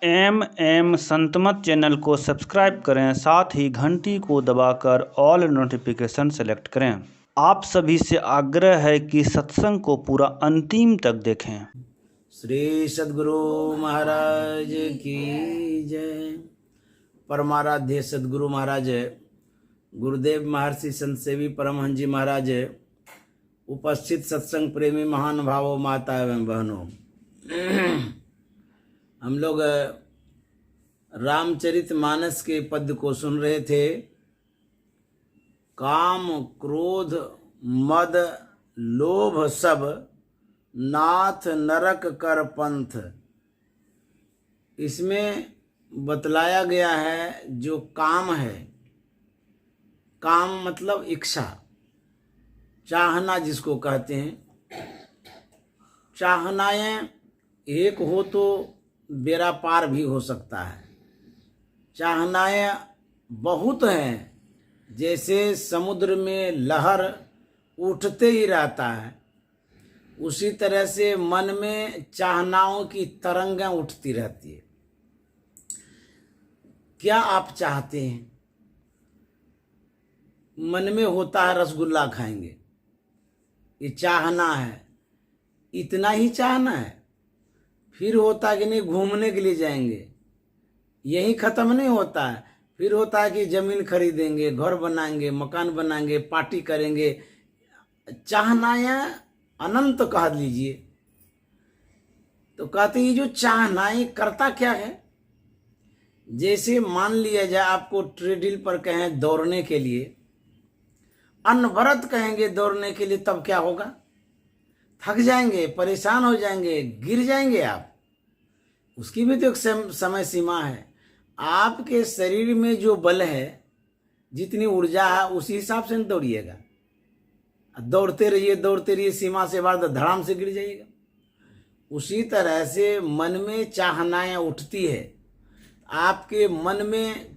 M Santmat channel को subscribe करें, साथ ही घंटी को दबाकर ऑल नोटिफिकेशन सेलेक्ट करें। आप सभी से आग्रह है कि सत्संग को पूरा अंतिम तक देखें। श्री सद्गुरु महाराज की जय। परमाराध्य सद्गुरु महाराज, गुरुदेव महर्षि संत सेवी परमहंस जी महाराज, उपस्थित सत्संग प्रेमी महान भावों, माता एवं बहनों, हम लोग रामचरितमानस के पद को सुन रहे थे। काम क्रोध मद लोभ सब नाथ नरक कर पंथ। इसमें बतलाया गया है जो काम है, काम मतलब इच्छा, चाहना जिसको कहते हैं। चाहनाएं एक हो तो बेड़ा पार भी हो सकता है, चाहनाएं बहुत हैं। जैसे समुद्र में लहर उठते ही रहता है, उसी तरह से मन में चाहनाओं की तरंगें उठती रहती है। क्या आप चाहते हैं? मन में होता है रसगुल्ला खाएंगे, ये चाहना है, इतना ही चाहना है। फिर होता है कि नहीं घूमने के लिए जाएंगे, यही खत्म नहीं होता है। फिर होता है कि जमीन खरीदेंगे, घर बनाएंगे, मकान बनाएंगे, पार्टी करेंगे। चाहनाएं अनंत कह लीजिए। तो कहते हैं ये जो चाहनाएं करता क्या है। जैसे मान लिया जाए आपको ट्रेडमिल पर कहें दौड़ने के लिए, अनवरत कहेंगे दौड़ने के लिए, तब क्या होगा? थक जाएंगे, परेशान हो जाएंगे, गिर जाएंगे आप। उसकी भी तो एक समय सीमा है। आपके शरीर में जो बल है, जितनी ऊर्जा है, उसी हिसाब से दौड़िएगा। दौड़ते रहिए, सीमा से बाहर धड़ाम से गिर जाइएगा। उसी तरह से मन में चाहनाएं उठती है। आपके मन में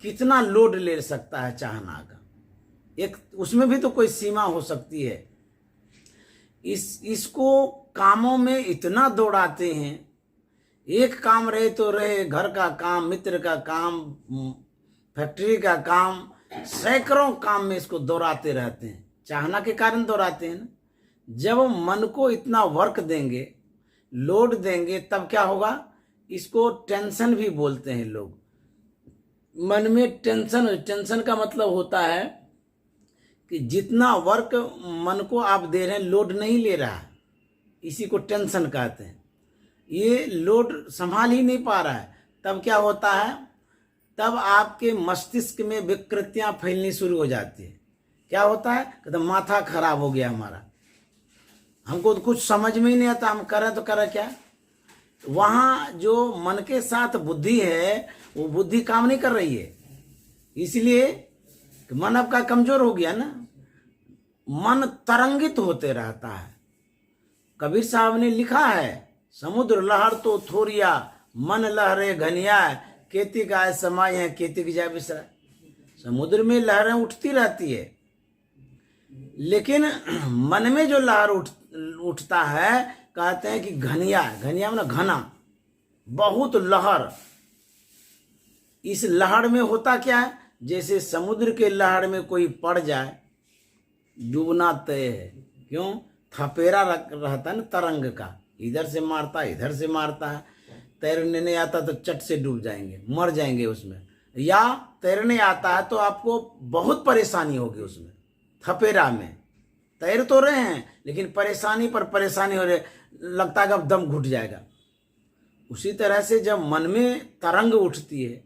कितना लोड ले सकता है चाहना का, एक उसमें भी तो कोई सीमा हो सकती है। इसको कामों में इतना दौड़ाते हैं। एक काम रहे तो रहे, घर का काम, मित्र का काम, फैक्ट्री का काम, सैकड़ों काम में इसको दौड़ाते रहते हैं। चाहना के कारण दौड़ाते हैं ना। जब मन को इतना वर्क देंगे, लोड देंगे, तब क्या होगा? इसको टेंशन भी बोलते हैं लोग। मन में टेंशन का मतलब होता है कि जितना वर्क मन को आप दे रहे हैं, लोड नहीं ले रहा, इसी को टेंशन कहते हैं। ये लोड संभाल ही नहीं पा रहा है, तब क्या होता है? तब आपके मस्तिष्क में विकृतियां फैलनी शुरू हो जाती है। क्या होता है? कहते माथा खराब हो गया हमारा, हमको तो कुछ समझ में ही नहीं आता, हम करें तो करें क्या। वहां जो मन के साथ बुद्धि है, वो बुद्धि काम नहीं कर रही है, इसलिए मन आपका कमजोर हो गया ना। मन तरंगित होते रहता है। कबीर साहब ने लिखा है, समुद्र लहर तो थोरिया, मन लहरे घनिया, केतिक आय समय है, केतिक जाए बिसरा। समुद्र में लहरें उठती रहती है, लेकिन मन में जो लहर उठता है, कहते हैं कि घनिया। घनिया मतलब घना, बहुत लहर। इस लहर में होता क्या है? जैसे समुद्र के लहर में कोई पड़ जाए, डूबना तय है। क्यों? थपेरा रहता है ना तरंग का, इधर से मारता है, इधर से मारता है। तैरने नहीं आता तो चट से डूब जाएंगे, मर जाएंगे उसमें। या तैरने आता है तो आपको बहुत परेशानी होगी उसमें, थपेरा में। तैर तो रहे हैं, लेकिन परेशानी पर परेशानी हो रही, लगता है कि अब दम घुट जाएगा। उसी तरह से जब मन में तरंग उठती है,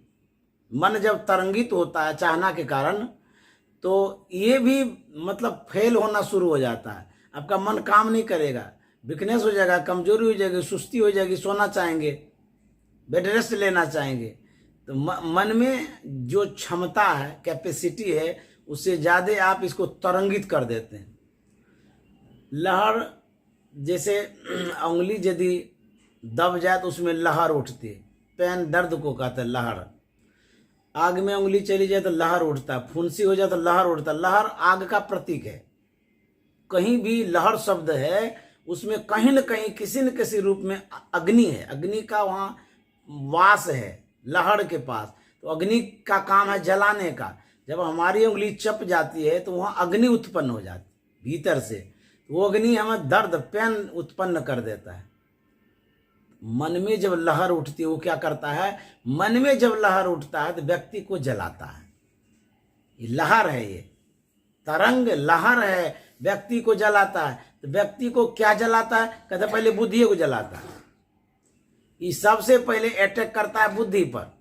मन जब तरंगित होता है चाहना के कारण, तो ये भी मतलब फेल होना शुरू हो जाता है। आपका मन काम नहीं करेगा, वीकनेस हो जाएगा, कमजोरी हो जाएगी, सुस्ती हो जाएगी, सोना चाहेंगे, बेड रेस्ट लेना चाहेंगे। तो मन में जो क्षमता है, कैपेसिटी है, उससे ज़्यादा आप इसको तरंगित कर देते हैं। लहर, जैसे उंगली यदि दब जाए तो उसमें लहर उठती है। पेन दर्द को कहते हैं लहर। आग में उंगली चली जाए तो लहर उठता है, फुंसी हो जाए तो लहर उठता है। लहर आग का प्रतीक है। कहीं भी लहर शब्द है, उसमें कहीं न कहीं किसी न किसी रूप में अग्नि है। अग्नि का वहाँ वास है लहड़ के पास, तो अग्नि का काम है जलाने का। जब हमारी उंगली चप जाती है तो वहाँ अग्नि उत्पन्न हो जाती भीतर से, वो अग्नि हमें दर्द पेन उत्पन्न कर देता है। मन में जब लहर उठती है वो क्या करता है, मन में जब लहर उठता है तो व्यक्ति को जलाता है। ये लहर है, ये तरंग लहर है, व्यक्ति को जलाता है। तो व्यक्ति को क्या जलाता है, कहते पहले बुद्धि को जलाता है। ये सबसे पहले अटैक करता है बुद्धि पर।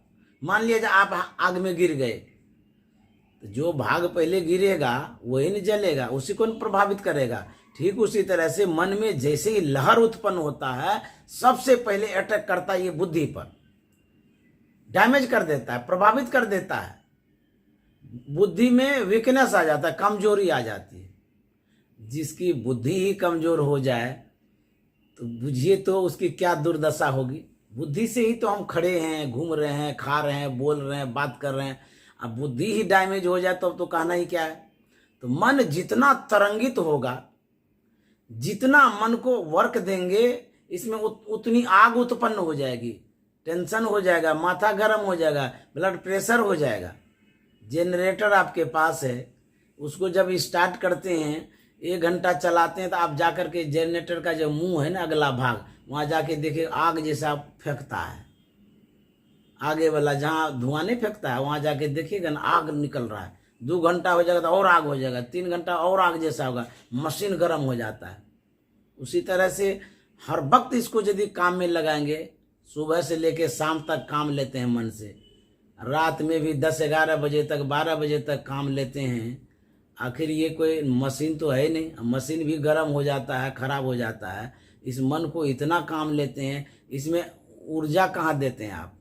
मान लिया आप आग में गिर गए, तो जो भाग पहले गिरेगा वही नहीं जलेगा, उसी को प्रभावित करेगा। ठीक उसी तरह से मन में जैसे ही लहर उत्पन्न होता है, सबसे पहले अटैक करता है ये बुद्धि पर, डैमेज कर देता है, प्रभावित कर देता है। बुद्धि में वीकनेस आ जाता है, कमजोरी आ जाती है। जिसकी बुद्धि ही कमजोर हो जाए तो बुझिए तो उसकी क्या दुर्दशा होगी। बुद्धि से ही तो हम खड़े हैं, घूम रहे हैं, खा रहे हैं, बोल रहे हैं, बात कर रहे हैं। अब बुद्धि ही डैमेज हो जाए तो कहना ही क्या है। तो मन जितना तरंगित होगा, जितना मन को वर्क देंगे, इसमें उतनी आग उत्पन्न हो जाएगी, टेंशन हो जाएगा, माथा गर्म हो जाएगा, ब्लड प्रेशर हो जाएगा। जनरेटर आपके पास है, उसको जब स्टार्ट करते हैं 1 घंटा चलाते हैं तो आप जाकर के जनरेटर का जो मुंह है ना, अगला भाग, वहाँ जाके देखिए आग जैसा फेंकता है। आगे वाला जहाँ धुआं नहीं फेंकता है वहाँ जाके देखिएगा ना, आग निकल रहा है। 2 घंटा हो जाएगा तो और आग हो जाएगा, 3 घंटा और आग जैसा होगा, मशीन गर्म हो जाता है। उसी तरह से हर वक्त इसको यदि काम में लगाएंगे, सुबह से लेकर शाम तक काम लेते हैं मन से, रात में भी 10-11 बजे तक, 12 बजे तक काम लेते हैं। आखिर ये कोई मशीन तो है नहीं, मशीन भी गर्म हो जाता है, खराब हो जाता है। इस मन को इतना काम लेते हैं, इसमें ऊर्जा कहाँ देते हैं आप?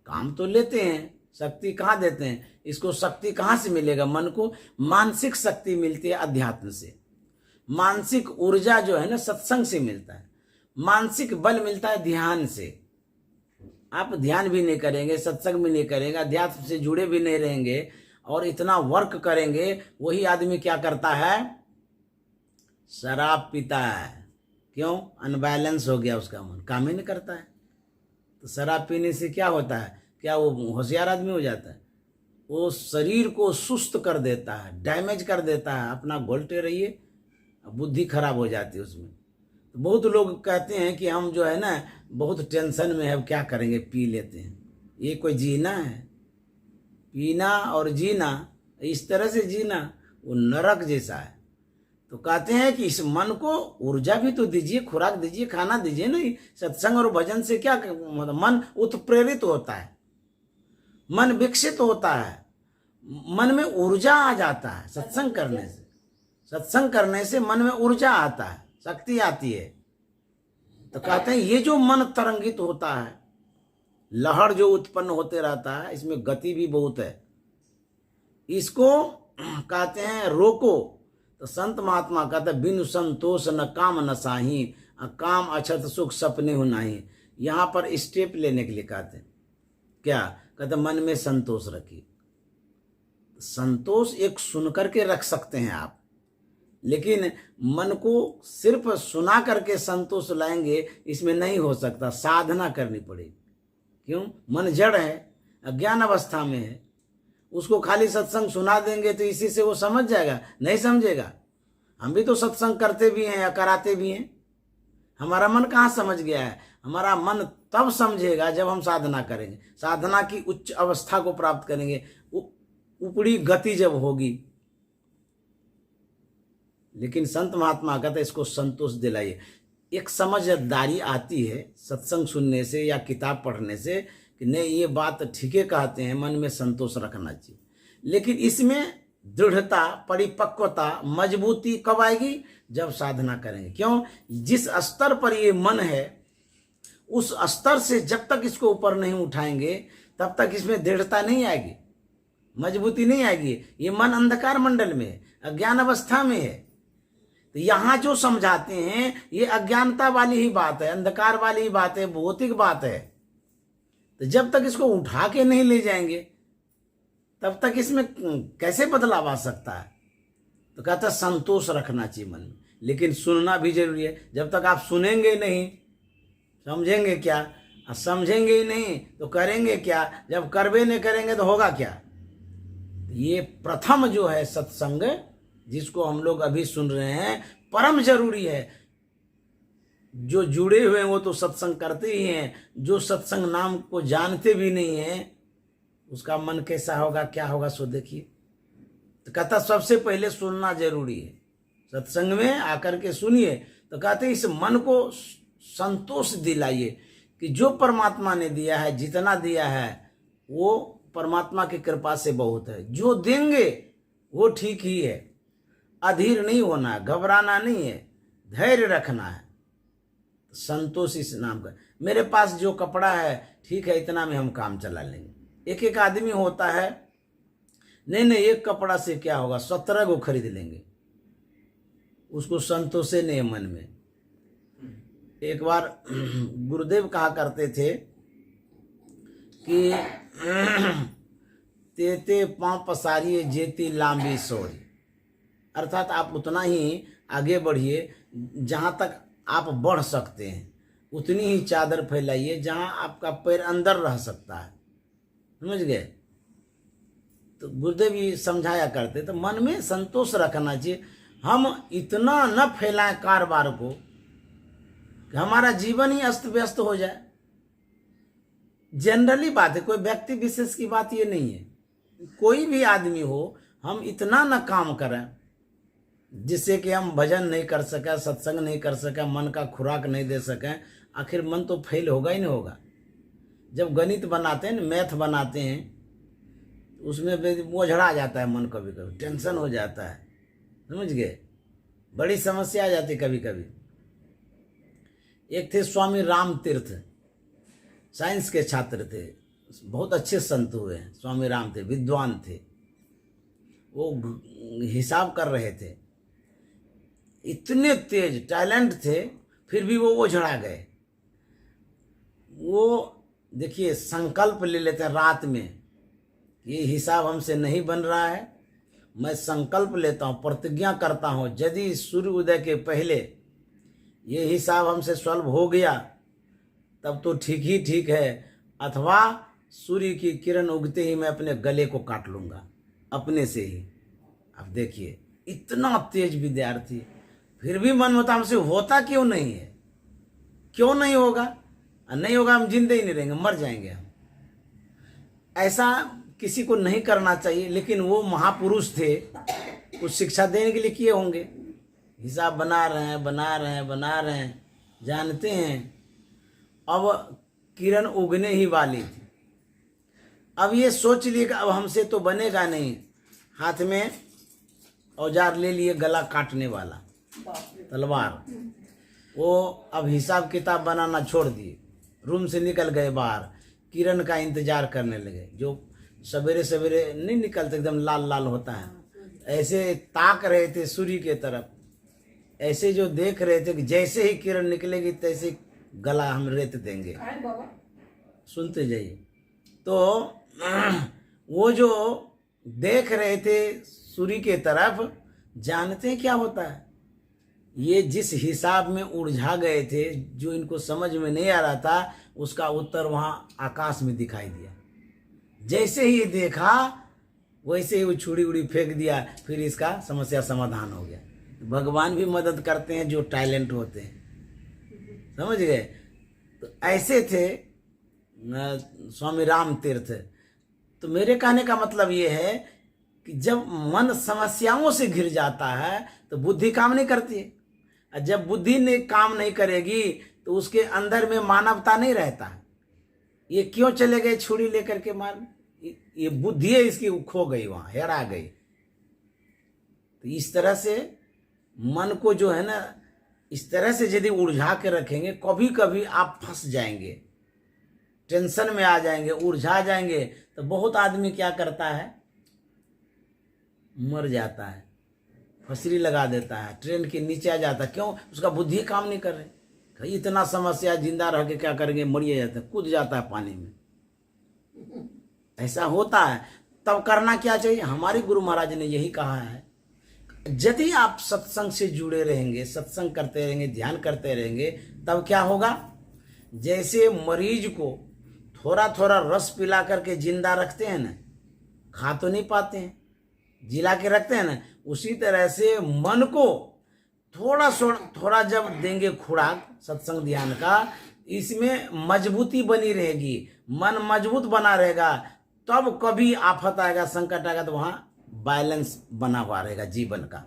काम तो लेते हैं, शक्ति कहाँ देते हैं? इसको शक्ति कहाँ से मिलेगा? मन को मानसिक शक्ति मिलती है अध्यात्म से। मानसिक ऊर्जा जो है ना सत्संग से मिलता है। मानसिक बल मिलता है ध्यान से। आप ध्यान भी नहीं करेंगे, सत्संग भी नहीं करेंगे, अध्यात्म से जुड़े भी नहीं रहेंगे और इतना वर्क करेंगे, वही आदमी क्या करता है? शराब पीता है। क्यों? अनबैलेंस हो गया उसका मन, काम ही नहीं करता है। तो शराब पीने से क्या होता है? क्या वो होशियार आदमी हो जाता है? वो शरीर को सुस्त कर देता है, डैमेज कर देता है। अपना घोलते रहिए, बुद्धि खराब हो जाती है उसमें। तो बहुत लोग कहते हैं कि हम जो है ना बहुत टेंशन में है, अब क्या करेंगे, पी लेते हैं। ये कोई जीना है? पीना और जीना, इस तरह से जीना वो नरक जैसा है। तो कहते हैं कि इस मन को ऊर्जा भी तो दीजिए, खुराक दीजिए, खाना दीजिए ना। सत्संग और भजन से क्या मन उत्प्रेरित होता है, मन विकसित होता है, मन में ऊर्जा आ जाता है। सत्संग करने से, सत्संग करने से मन में ऊर्जा आता है, शक्ति आती है। तो कहते हैं ये जो मन तरंगित होता है, लहर जो उत्पन्न होते रहता है, इसमें गति भी बहुत है। इसको कहते हैं रोको। तो संत महात्मा कहते हैं बिनु संतोष न काम न साही, काम अछत सुख सपने हो नाही। यहाँ पर स्टेप लेने के लिए कहते हैं क्या? कहते मन में संतोष रखिए। संतोष एक सुन करके रख सकते हैं आप, लेकिन मन को सिर्फ सुना करके संतोष लाएंगे, इसमें नहीं हो सकता, साधना करनी पड़ेगी। क्यों? मन जड़ है, अज्ञान अवस्था में है। उसको खाली सत्संग सुना देंगे तो इसी से वो समझ जाएगा? नहीं समझेगा। हम भी तो सत्संग करते भी हैं या कराते भी हैं। हमारा मन कहाँ समझ गया है? हमारा मन तब समझेगा जब हम साधना करेंगे, साधना की उच्च अवस्था को प्राप्त करेंगे, ऊपरी गति जब होगी। लेकिन संत महात्मा कहते इसको संतोष दिलाइए। एक समझदारी आती है सत्संग सुनने से या किताब पढ़ने से कि नहीं ये बात ठीक है कहते हैं, मन में संतोष रखना चाहिए। लेकिन इसमें दृढ़ता, परिपक्वता, मजबूती कब आएगी? जब साधना करेंगे। क्यों? जिस स्तर पर ये मन है उस स्तर से जब तक इसको ऊपर नहीं उठाएंगे तब तक इसमें दृढ़ता नहीं आएगी, मजबूती नहीं आएगी। ये मन अंधकार मंडल में है, अज्ञान अवस्था में है। तो यहाँ जो समझाते हैं ये अज्ञानता वाली ही बात है, अंधकार वाली ही बात है, भौतिक बात है। तो जब तक इसको उठा के नहीं ले जाएंगे तब तक इसमें कैसे बदलाव आ सकता है? तो कहता है संतोष रखना चाहिए मन में, लेकिन सुनना भी जरूरी है। जब तक आप सुनेंगे नहीं, समझेंगे क्या? और समझेंगे ही नहीं तो करेंगे क्या? जब करबे नहीं करेंगे तो होगा क्या? ये प्रथम जो है सत्संग, जिसको हम लोग अभी सुन रहे हैं, परम जरूरी है। जो जुड़े हुए हैं वो तो सत्संग करते ही हैं, जो सत्संग नाम को जानते भी नहीं हैं उसका मन कैसा होगा, क्या होगा, सो देखिए। तो कहता सबसे पहले सुनना जरूरी है। सत्संग में आकर के सुनिए तो कहते इस मन को संतोष दिलाइए कि जो परमात्मा ने दिया है, जितना दिया है वो परमात्मा की कृपा से बहुत है। जो देंगे वो ठीक ही है। अधीर नहीं होना है, घबराना नहीं है, धैर्य रखना है, संतोष इस नाम का। मेरे पास जो कपड़ा है ठीक है, इतना में हम काम चला लेंगे। एक एक आदमी होता है, नहीं एक कपड़ा से क्या होगा, 17 को खरीद लेंगे, उसको संतोष नहीं मन में। एक बार गुरुदेव कहा करते थे कि तेते पांव पसारिए जेती लांबी सोई, अर्थात आप उतना ही आगे बढ़िए जहाँ तक आप बढ़ सकते हैं, उतनी ही चादर फैलाइए जहाँ आपका पैर अंदर रह सकता है। समझ गए? तो गुरुदेव ये समझाया करते, तो मन में संतोष रखना चाहिए। हम इतना न फैलाएं कारोबार को कि हमारा जीवन ही अस्त व्यस्त हो जाए। जनरली बात है, कोई व्यक्ति विशेष की बात ये नहीं है। कोई भी आदमी हो, हम इतना न काम करें जिससे कि हम भजन नहीं कर सकें, सत्संग नहीं कर सकें, मन का खुराक नहीं दे सकें, आखिर मन तो फेल होगा ही नहीं होगा। जब गणित बनाते हैं, मैथ बनाते हैं, उसमें बोझड़ा जाता है मन, कभी कभी टेंशन हो जाता है। समझ गए? बड़ी समस्या आ जाती कभी कभी। एक थे स्वामी राम तीर्थ, साइंस के छात्र थे, बहुत अच्छे संत हुए हैं। स्वामी राम थे, विद्वान थे, वो हिसाब कर रहे थे, इतने तेज टैलेंट थे, फिर भी वो झड़ा गए। वो देखिए संकल्प ले लेते हैं रात में, ये हिसाब हमसे नहीं बन रहा है, मैं संकल्प लेता हूँ, प्रतिज्ञा करता हूँ, यदि सूर्य उदय के पहले ये हिसाब हमसे सॉल्व हो गया तब तो ठीक ही ठीक है, अथवा सूर्य की किरण उगते ही मैं अपने गले को काट लूँगा अपने से ही। अब देखिए इतना तेज विद्यार्थी, फिर भी मन होता हमसे होता क्यों नहीं है, क्यों नहीं होगा? नहीं होगा, हम जिंदे ही नहीं रहेंगे, मर जाएंगे हम। ऐसा किसी को नहीं करना चाहिए, लेकिन वो महापुरुष थे, कुछ शिक्षा देने के लिए किए होंगे। हिसाब बना रहे हैं, जानते हैं अब किरण उगने ही वाली थी। अब ये सोच लिए कि अब हमसे तो बनेगा नहीं, हाथ में औजार ले लिए, गला काटने वाला तलवार। वो अब हिसाब किताब बनाना छोड़ दिए, रूम से निकल गए बाहर, किरण का इंतजार करने लगे। जो सवेरे सवेरे नहीं निकलते, एकदम लाल लाल होता है, ऐसे ताक रहे थे सूर्य के तरफ, ऐसे जो देख रहे थे कि जैसे ही किरण निकलेगी तैसे गला हम रेत देंगे। सुनते जाइए। तो वो जो देख रहे थे सूर्य के तरफ, जानते क्या होता है? ये जिस हिसाब में उलझा गए थे, जो इनको समझ में नहीं आ रहा था, उसका उत्तर वहां आकाश में दिखाई दिया। जैसे ही देखा वैसे ही वो छुड़ी उड़ी फेंक दिया, फिर इसका समस्या समाधान हो गया। भगवान भी मदद करते हैं जो टैलेंट होते हैं, समझ गए? तो ऐसे थे स्वामी राम तीर्थ। तो मेरे कहने का मतलब ये है कि जब मन समस्याओं से घिर जाता है तो बुद्धि काम नहीं करती है, और जब बुद्धि ने काम नहीं करेगी तो उसके अंदर में मानवता नहीं रहता है। ये क्यों चले गए छुरी लेकर के मार? ये बुद्धि है इसकी खो गई, वहां हेरा गई। तो इस तरह से मन को जो है ना, इस तरह से यदि उलझा के रखेंगे, कभी कभी आप फंस जाएंगे, टेंशन में आ जाएंगे, उलझा जाएंगे। तो बहुत आदमी क्या करता है, मर जाता है, फसरी लगा देता है, ट्रेन के नीचे आ जाता है। क्यों? उसका बुद्धि काम नहीं कर रहे। इतना समस्या, जिंदा रह के क्या करेंगे, मरिए जाता है, कूद जाता है पानी में। ऐसा होता है। तब करना क्या चाहिए? हमारे गुरु महाराज ने यही कहा है, यदि आप सत्संग से जुड़े रहेंगे, सत्संग करते रहेंगे, ध्यान करते रहेंगे, तब क्या होगा? जैसे मरीज को थोड़ा थोड़ा रस पिला करके जिंदा रखते हैं ना, खा तो नहीं पाते हैं, जिला के रखते हैं ना, उसी तरह से मन को थोड़ा जब देंगे खुराक सत्संग ध्यान का, इसमें मजबूती बनी रहेगी, मन मजबूत बना रहेगा, तब कभी आफत आएगा, संकट आएगा तो वहां बैलेंस बना हुआ रहेगा जीवन का।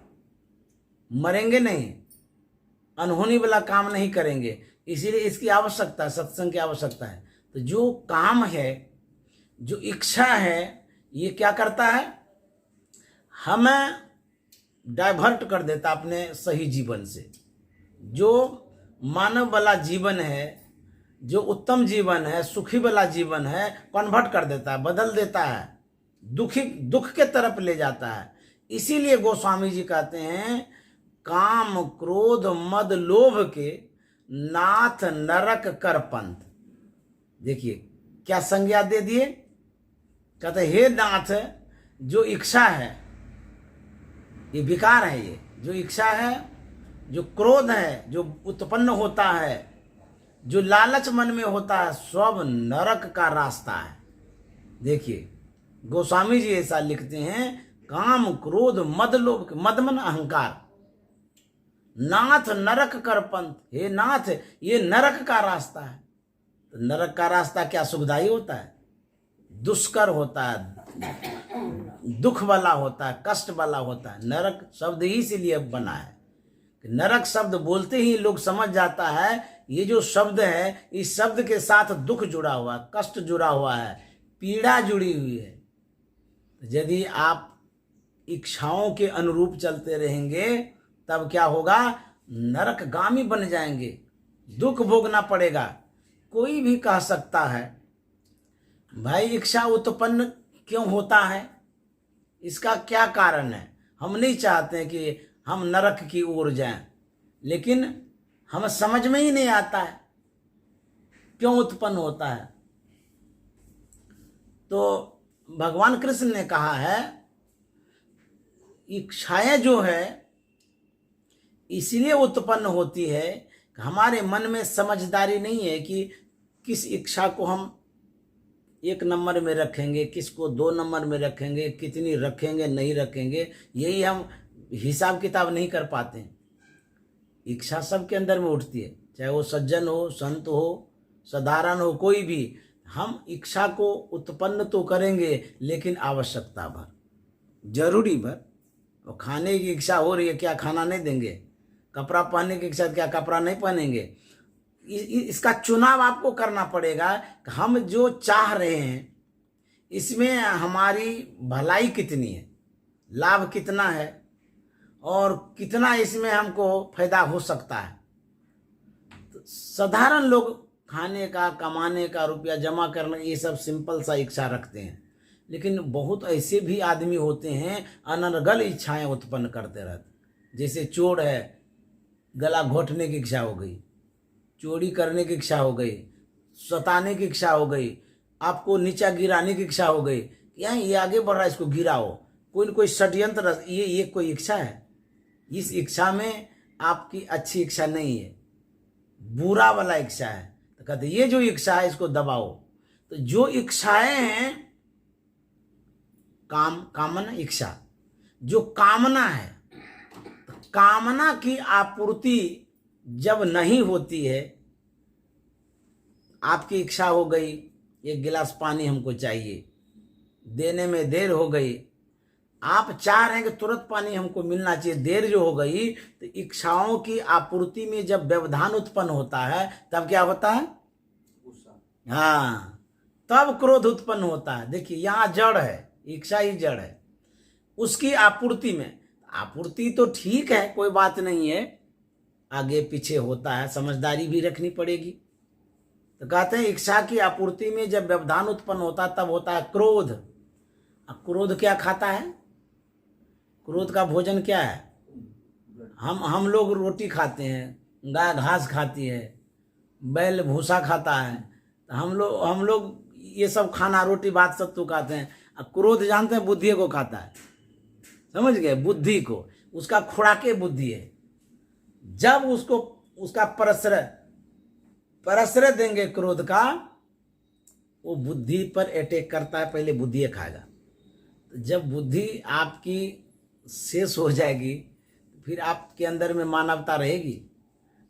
मरेंगे नहीं, अनहोनी वाला काम नहीं करेंगे। इसीलिए इसकी आवश्यकता है, सत्संग की आवश्यकता है। तो जो काम है, जो इच्छा है, ये क्या करता है, हमें डाइवर्ट कर देता अपने सही जीवन से। जो मानव वाला जीवन है, जो उत्तम जीवन है, सुखी वाला जीवन है, कन्वर्ट कर देता है, बदल देता है, दुख के तरफ ले जाता है। इसीलिए गोस्वामी जी कहते हैं, काम क्रोध मद लोभ के नाथ नरक कर पंथ। देखिए क्या संज्ञा दे दिए, कहते हे नाथ, जो इच्छा है, ये विकार है, ये जो इच्छा है, जो क्रोध है, जो उत्पन्न होता है, जो लालच मन में होता है, सब नरक का रास्ता है। देखिए गोस्वामी जी ऐसा लिखते हैं, काम क्रोध मद लोभ, मद मन अहंकार, नाथ नरक कर पंथ। हे नाथ, ये नरक का रास्ता है। तो नरक का रास्ता क्या सुखदायी होता है? दुष्कर होता है, दुख वाला होता है, कष्ट वाला होता है। नरक शब्द ही इसीलिए बना है। नरक शब्द बोलते ही लोग समझ जाता है, ये जो शब्द है, इस शब्द के साथ दुख जुड़ा हुआ है, कष्ट जुड़ा हुआ है, पीड़ा जुड़ी हुई है। यदि आप इच्छाओं के अनुरूप चलते रहेंगे, तब क्या होगा, नरकगामी बन जाएंगे, दुख भोगना पड़ेगा। कोई भी कह सकता है, भाई इच्छा उत्पन्न क्यों होता है, इसका क्या कारण है? हम नहीं चाहते कि हम नरक की ओर जाएं, लेकिन हमें समझ में ही नहीं आता है क्यों उत्पन्न होता है। तो भगवान कृष्ण ने कहा है, इच्छाएं जो है इसलिए उत्पन्न होती है, हमारे मन में समझदारी नहीं है कि किस इच्छा को हम 1 नंबर में रखेंगे, किसको 2 नंबर में रखेंगे, कितनी रखेंगे नहीं रखेंगे, यही हम हिसाब किताब नहीं कर पाते। इच्छा सबके अंदर में उठती है, चाहे वो सज्जन हो, संत हो, साधारण हो, कोई भी। हम इच्छा को उत्पन्न तो करेंगे, लेकिन आवश्यकता भर, जरूरी भर। और खाने की इच्छा हो रही है, क्या खाना नहीं देंगे? कपड़ा पहनने की इच्छा, क्या कपड़ा नहीं पहनेंगे? इसका चुनाव आपको करना पड़ेगा। हम जो चाह रहे हैं, इसमें हमारी भलाई कितनी है, लाभ कितना है, और कितना इसमें हमको फायदा हो सकता है। तो साधारण लोग खाने का, कमाने का, रुपया जमा करने, ये सब सिंपल सा इच्छा रखते हैं। लेकिन बहुत ऐसे भी आदमी होते हैं, अनर्गल इच्छाएं उत्पन्न करते रहते। जैसे चोर है, गला घोटने की इच्छा हो गई, चोरी करने की इच्छा हो गई, सताने की इच्छा हो गई, आपको नीचा गिराने की इच्छा हो गई, यहाँ ये आगे बढ़ रहा है, इसको गिराओ। कोई न कोई षड्यंत्र, ये कोई इच्छा है। इस इच्छा में आपकी अच्छी इच्छा नहीं है, बुरा वाला इच्छा है। तो कहते ये जो इच्छा है, इसको दबाओ। तो जो इच्छाएं हैं, कामना इच्छा, जो कामना है, तो कामना की आपूर्ति जब नहीं होती है, आपकी इच्छा हो गई 1 गिलास पानी हमको चाहिए, देने में देर हो गई, आप चाह रहे हैं कि तुरंत पानी हमको मिलना चाहिए, देर जो हो गई, तो इच्छाओं की आपूर्ति में जब व्यवधान उत्पन्न होता है, तब क्या होता है? हाँ, तब क्रोध उत्पन्न होता है। देखिए यहाँ जड़ है, इच्छा ही जड़ है। उसकी आपूर्ति में, आपूर्ति तो ठीक है, कोई बात नहीं है, आगे पीछे होता है, समझदारी भी रखनी पड़ेगी। तो कहते हैं इच्छा की आपूर्ति में जब व्यवधान उत्पन्न होता है, तब होता है क्रोध। अब क्रोध क्या खाता है? क्रोध का भोजन क्या है? हम लोग रोटी खाते हैं, गाय घास खाती है, बैल भूसा खाता है। तो हम लोग ये सब खाना, रोटी भात सत्तू खाते हैं। अब क्रोध जानते हैं बुद्धि को खाता है, समझ गए? बुद्धि को, उसका खुराके बुद्धि है। जब उसका प्रश्रय प्रश्रय देंगे क्रोध का, वो बुद्धि पर अटैक करता है, पहले बुद्धि खाएगा। तो जब बुद्धि आपकी शेष हो जाएगी फिर आपके अंदर में मानवता रहेगी।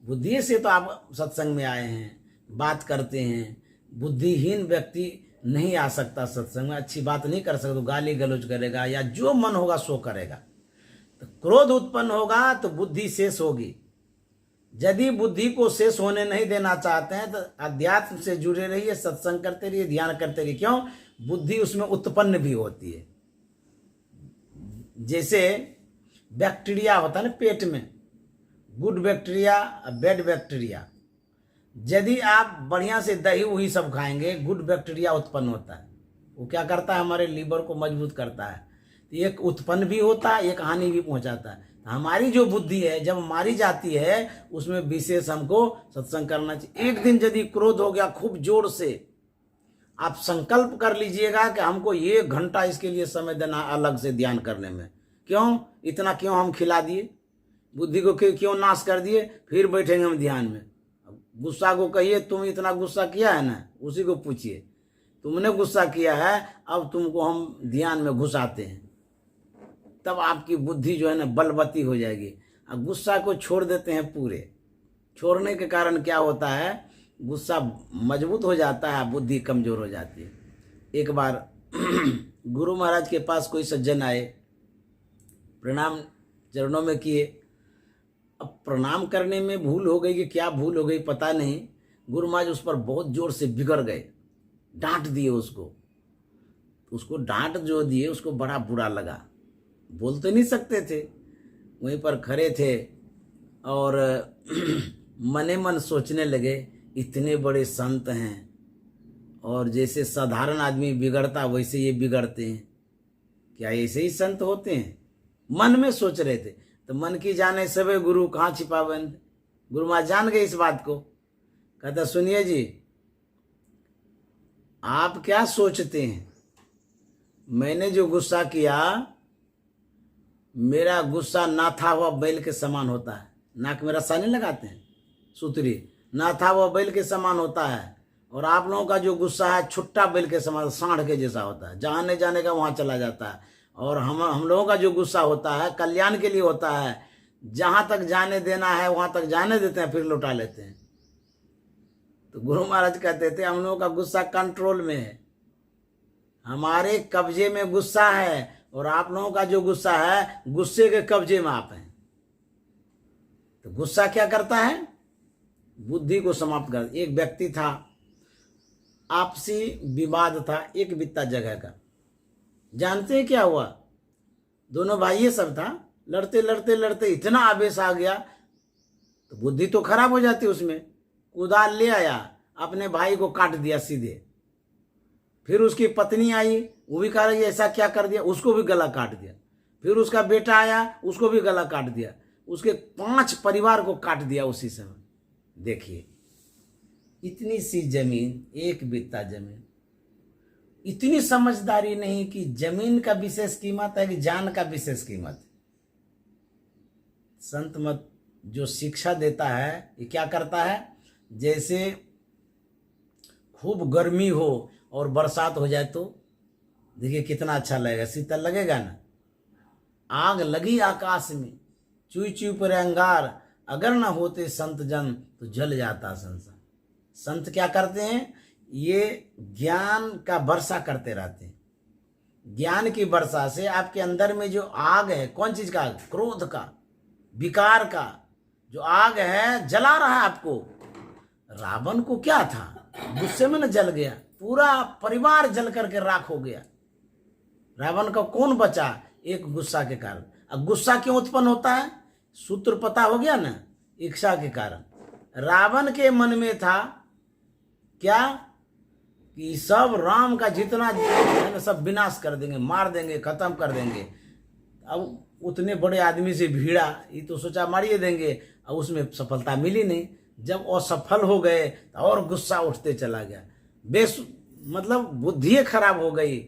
बुद्धि से तो आप सत्संग में आए हैं, बात करते हैं। बुद्धिहीन व्यक्ति नहीं आ सकता सत्संग में, अच्छी बात नहीं कर सकता, गाली गलौज करेगा या जो मन होगा सो करेगा। तो क्रोध उत्पन्न होगा तो बुद्धि शेष होगी। यदि बुद्धि को शेष होने नहीं देना चाहते हैं तो अध्यात्म से जुड़े रहिए, सत्संग करते रहिए, ध्यान करते रहिए। क्यों? बुद्धि उसमें उत्पन्न भी होती है। जैसे बैक्टीरिया होता है ना पेट में, गुड बैक्टीरिया, बैड बैक्टीरिया। यदि आप बढ़िया से दही वही सब खाएंगे, गुड बैक्टीरिया उत्पन्न होता है। वो क्या करता है? हमारे लीवर को मजबूत करता है। एक उत्पन्न भी होता है, एक हानि भी पहुंचाता है। हमारी जो बुद्धि है जब मारी जाती है उसमें विशेष हमको सत्संग करना चाहिए। एक दिन यदि क्रोध हो गया खूब जोर से, आप संकल्प कर लीजिएगा कि हमको 1 घंटा इसके लिए समय देना अलग से ध्यान करने में। क्यों? इतना क्यों हम खिला दिए, बुद्धि को क्यों नाश कर दिए? फिर बैठेंगे हम ध्यान में। गुस्सा को कहिए तुम इतना गुस्सा किया है ना, उसी को पूछिए तुमने गुस्सा किया है, अब तुमको हम ध्यान में घुसाते हैं। तब आपकी बुद्धि जो है ना बलवती हो जाएगी। अब गुस्सा को छोड़ देते हैं पूरे। छोड़ने के कारण क्या होता है? गुस्सा मजबूत हो जाता है, बुद्धि कमजोर हो जाती है। एक बार गुरु महाराज के पास कोई सज्जन आए, प्रणाम चरणों में किए। अब प्रणाम करने में भूल हो गई कि क्या भूल हो गई पता नहीं, गुरु महाराज उस पर बहुत जोर से बिगड़ गए, डांट दिए उसको डांट जो दिए उसको बड़ा बुरा लगा। बोल तो नहीं सकते थे, वहीं पर खड़े थे और मने मन सोचने लगे इतने बड़े संत हैं और जैसे साधारण आदमी बिगड़ता वैसे ये बिगड़ते हैं, क्या ऐसे ही संत होते हैं? मन में सोच रहे थे। तो मन की जाने सबे गुरु कहाँ छिपाबंद। गुरु महाराज जान गए इस बात को। कहता सुनिए जी, आप क्या सोचते हैं? मैंने जो गुस्सा किया, मेरा गुस्सा ना था हुआ बैल के समान होता है। नाक में रस्सा नहीं लगाते हैं सूतरी, ना था हुआ बैल के समान होता है। और आप लोगों का जो गुस्सा है छुट्टा बैल के समान, सांड के जैसा होता है, जहाँ नहीं जाने का वहाँ चला जाता है। और हम लोगों का जो गुस्सा होता है कल्याण के लिए होता है, जहाँ तक जाने देना है वहाँ तक जाने देते हैं, फिर लौटा लेते हैं। तो गुरु महाराज कहते थे हम लोगों का गुस्सा कंट्रोल में है, हमारे कब्जे में गुस्सा है, और आप लोगों का जो गुस्सा है गुस्से के कब्जे में आप हैं। तो गुस्सा क्या करता है? बुद्धि को समाप्त कर। एक व्यक्ति था, आपसी विवाद था एक बित्ता जगह का। जानते हैं क्या हुआ? दोनों भाई सब था, लड़ते लड़ते लड़ते इतना आवेश आ गया तो बुद्धि तो खराब हो जाती उसमें। कुदाल ले आया, अपने भाई को काट दिया सीधे। फिर उसकी पत्नी आई, वो भी कह रही ऐसा क्या कर दिया, उसको भी गला काट दिया। फिर उसका बेटा आया, उसको भी गला काट दिया। उसके 5 परिवार को काट दिया उसी समय। देखिए इतनी सी जमीन, एक बित्ता जमीन, इतनी समझदारी नहीं कि जमीन का विशेष कीमत है कि जान का विशेष कीमत है। संत मत जो शिक्षा देता है ये क्या करता है? जैसे खूब गर्मी हो और बरसात हो जाए तो देखिए कितना अच्छा लगेगा, शीतल लगेगा ना। आग लगी आकाश में, चुई चुई पर अंगार, अगर ना होते संत जन तो जल जाता संसार। संत क्या करते हैं? ये ज्ञान का वर्षा करते रहते हैं। ज्ञान की वर्षा से आपके अंदर में जो आग है, कौन चीज का? क्रोध का, विकार का जो आग है जला रहा है आपको। रावण को क्या था? गुस्से में न जल गया, पूरा परिवार जल करके राख हो गया। रावण का कौन बचा? एक गुस्सा के कारण। अब गुस्सा क्यों उत्पन्न होता है? सूत्र पता हो गया ना, इच्छा के कारण। रावण के मन में था क्या कि सब राम का जितना है ना सब विनाश कर देंगे, मार देंगे, खत्म कर देंगे। अब उतने बड़े आदमी से भिड़ा, ये तो सोचा मारिए देंगे, अब उसमें सफलता मिली नहीं। जब असफल हो गए तो और गुस्सा उठते चला गया। मतलब बुद्धि खराब हो गई,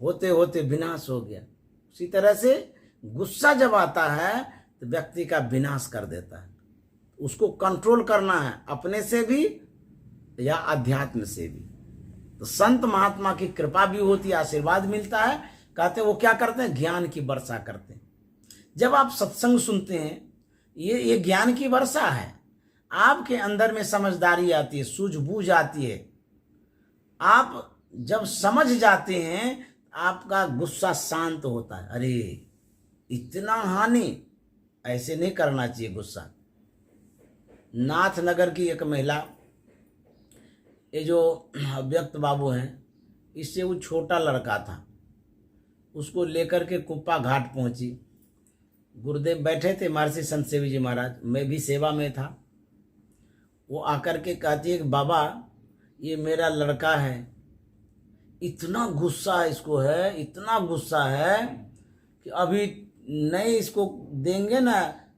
होते होते विनाश हो गया। उसी तरह से गुस्सा जब आता है तो व्यक्ति का विनाश कर देता है। उसको कंट्रोल करना है, अपने से भी या अध्यात्म से भी। तो संत महात्मा की कृपा भी होती है, आशीर्वाद मिलता है। कहते हैं वो क्या करते हैं, ज्ञान की वर्षा करते हैं। जब आप सत्संग सुनते हैं, ये ज्ञान की वर्षा है। आपके अंदर में समझदारी आती है, सूझबूझ आती है। आप जब समझ जाते हैं, आपका गुस्सा शांत होता है। अरे इतना हानि, ऐसे नहीं करना चाहिए गुस्सा। नाथनगर की एक महिला, ये जो व्यक्त बाबू हैं, इससे वो छोटा लड़का था, उसको लेकर के कुप्पा घाट पहुंची। गुरुदेव बैठे थे, महर्षि संत सेवी जी महाराज, मैं भी सेवा में था। वो आकर के कहती है कि बाबा ये मेरा लड़का है, इतना गुस्सा इसको है, इतना गुस्सा है कि अभी नहीं इसको देंगे ना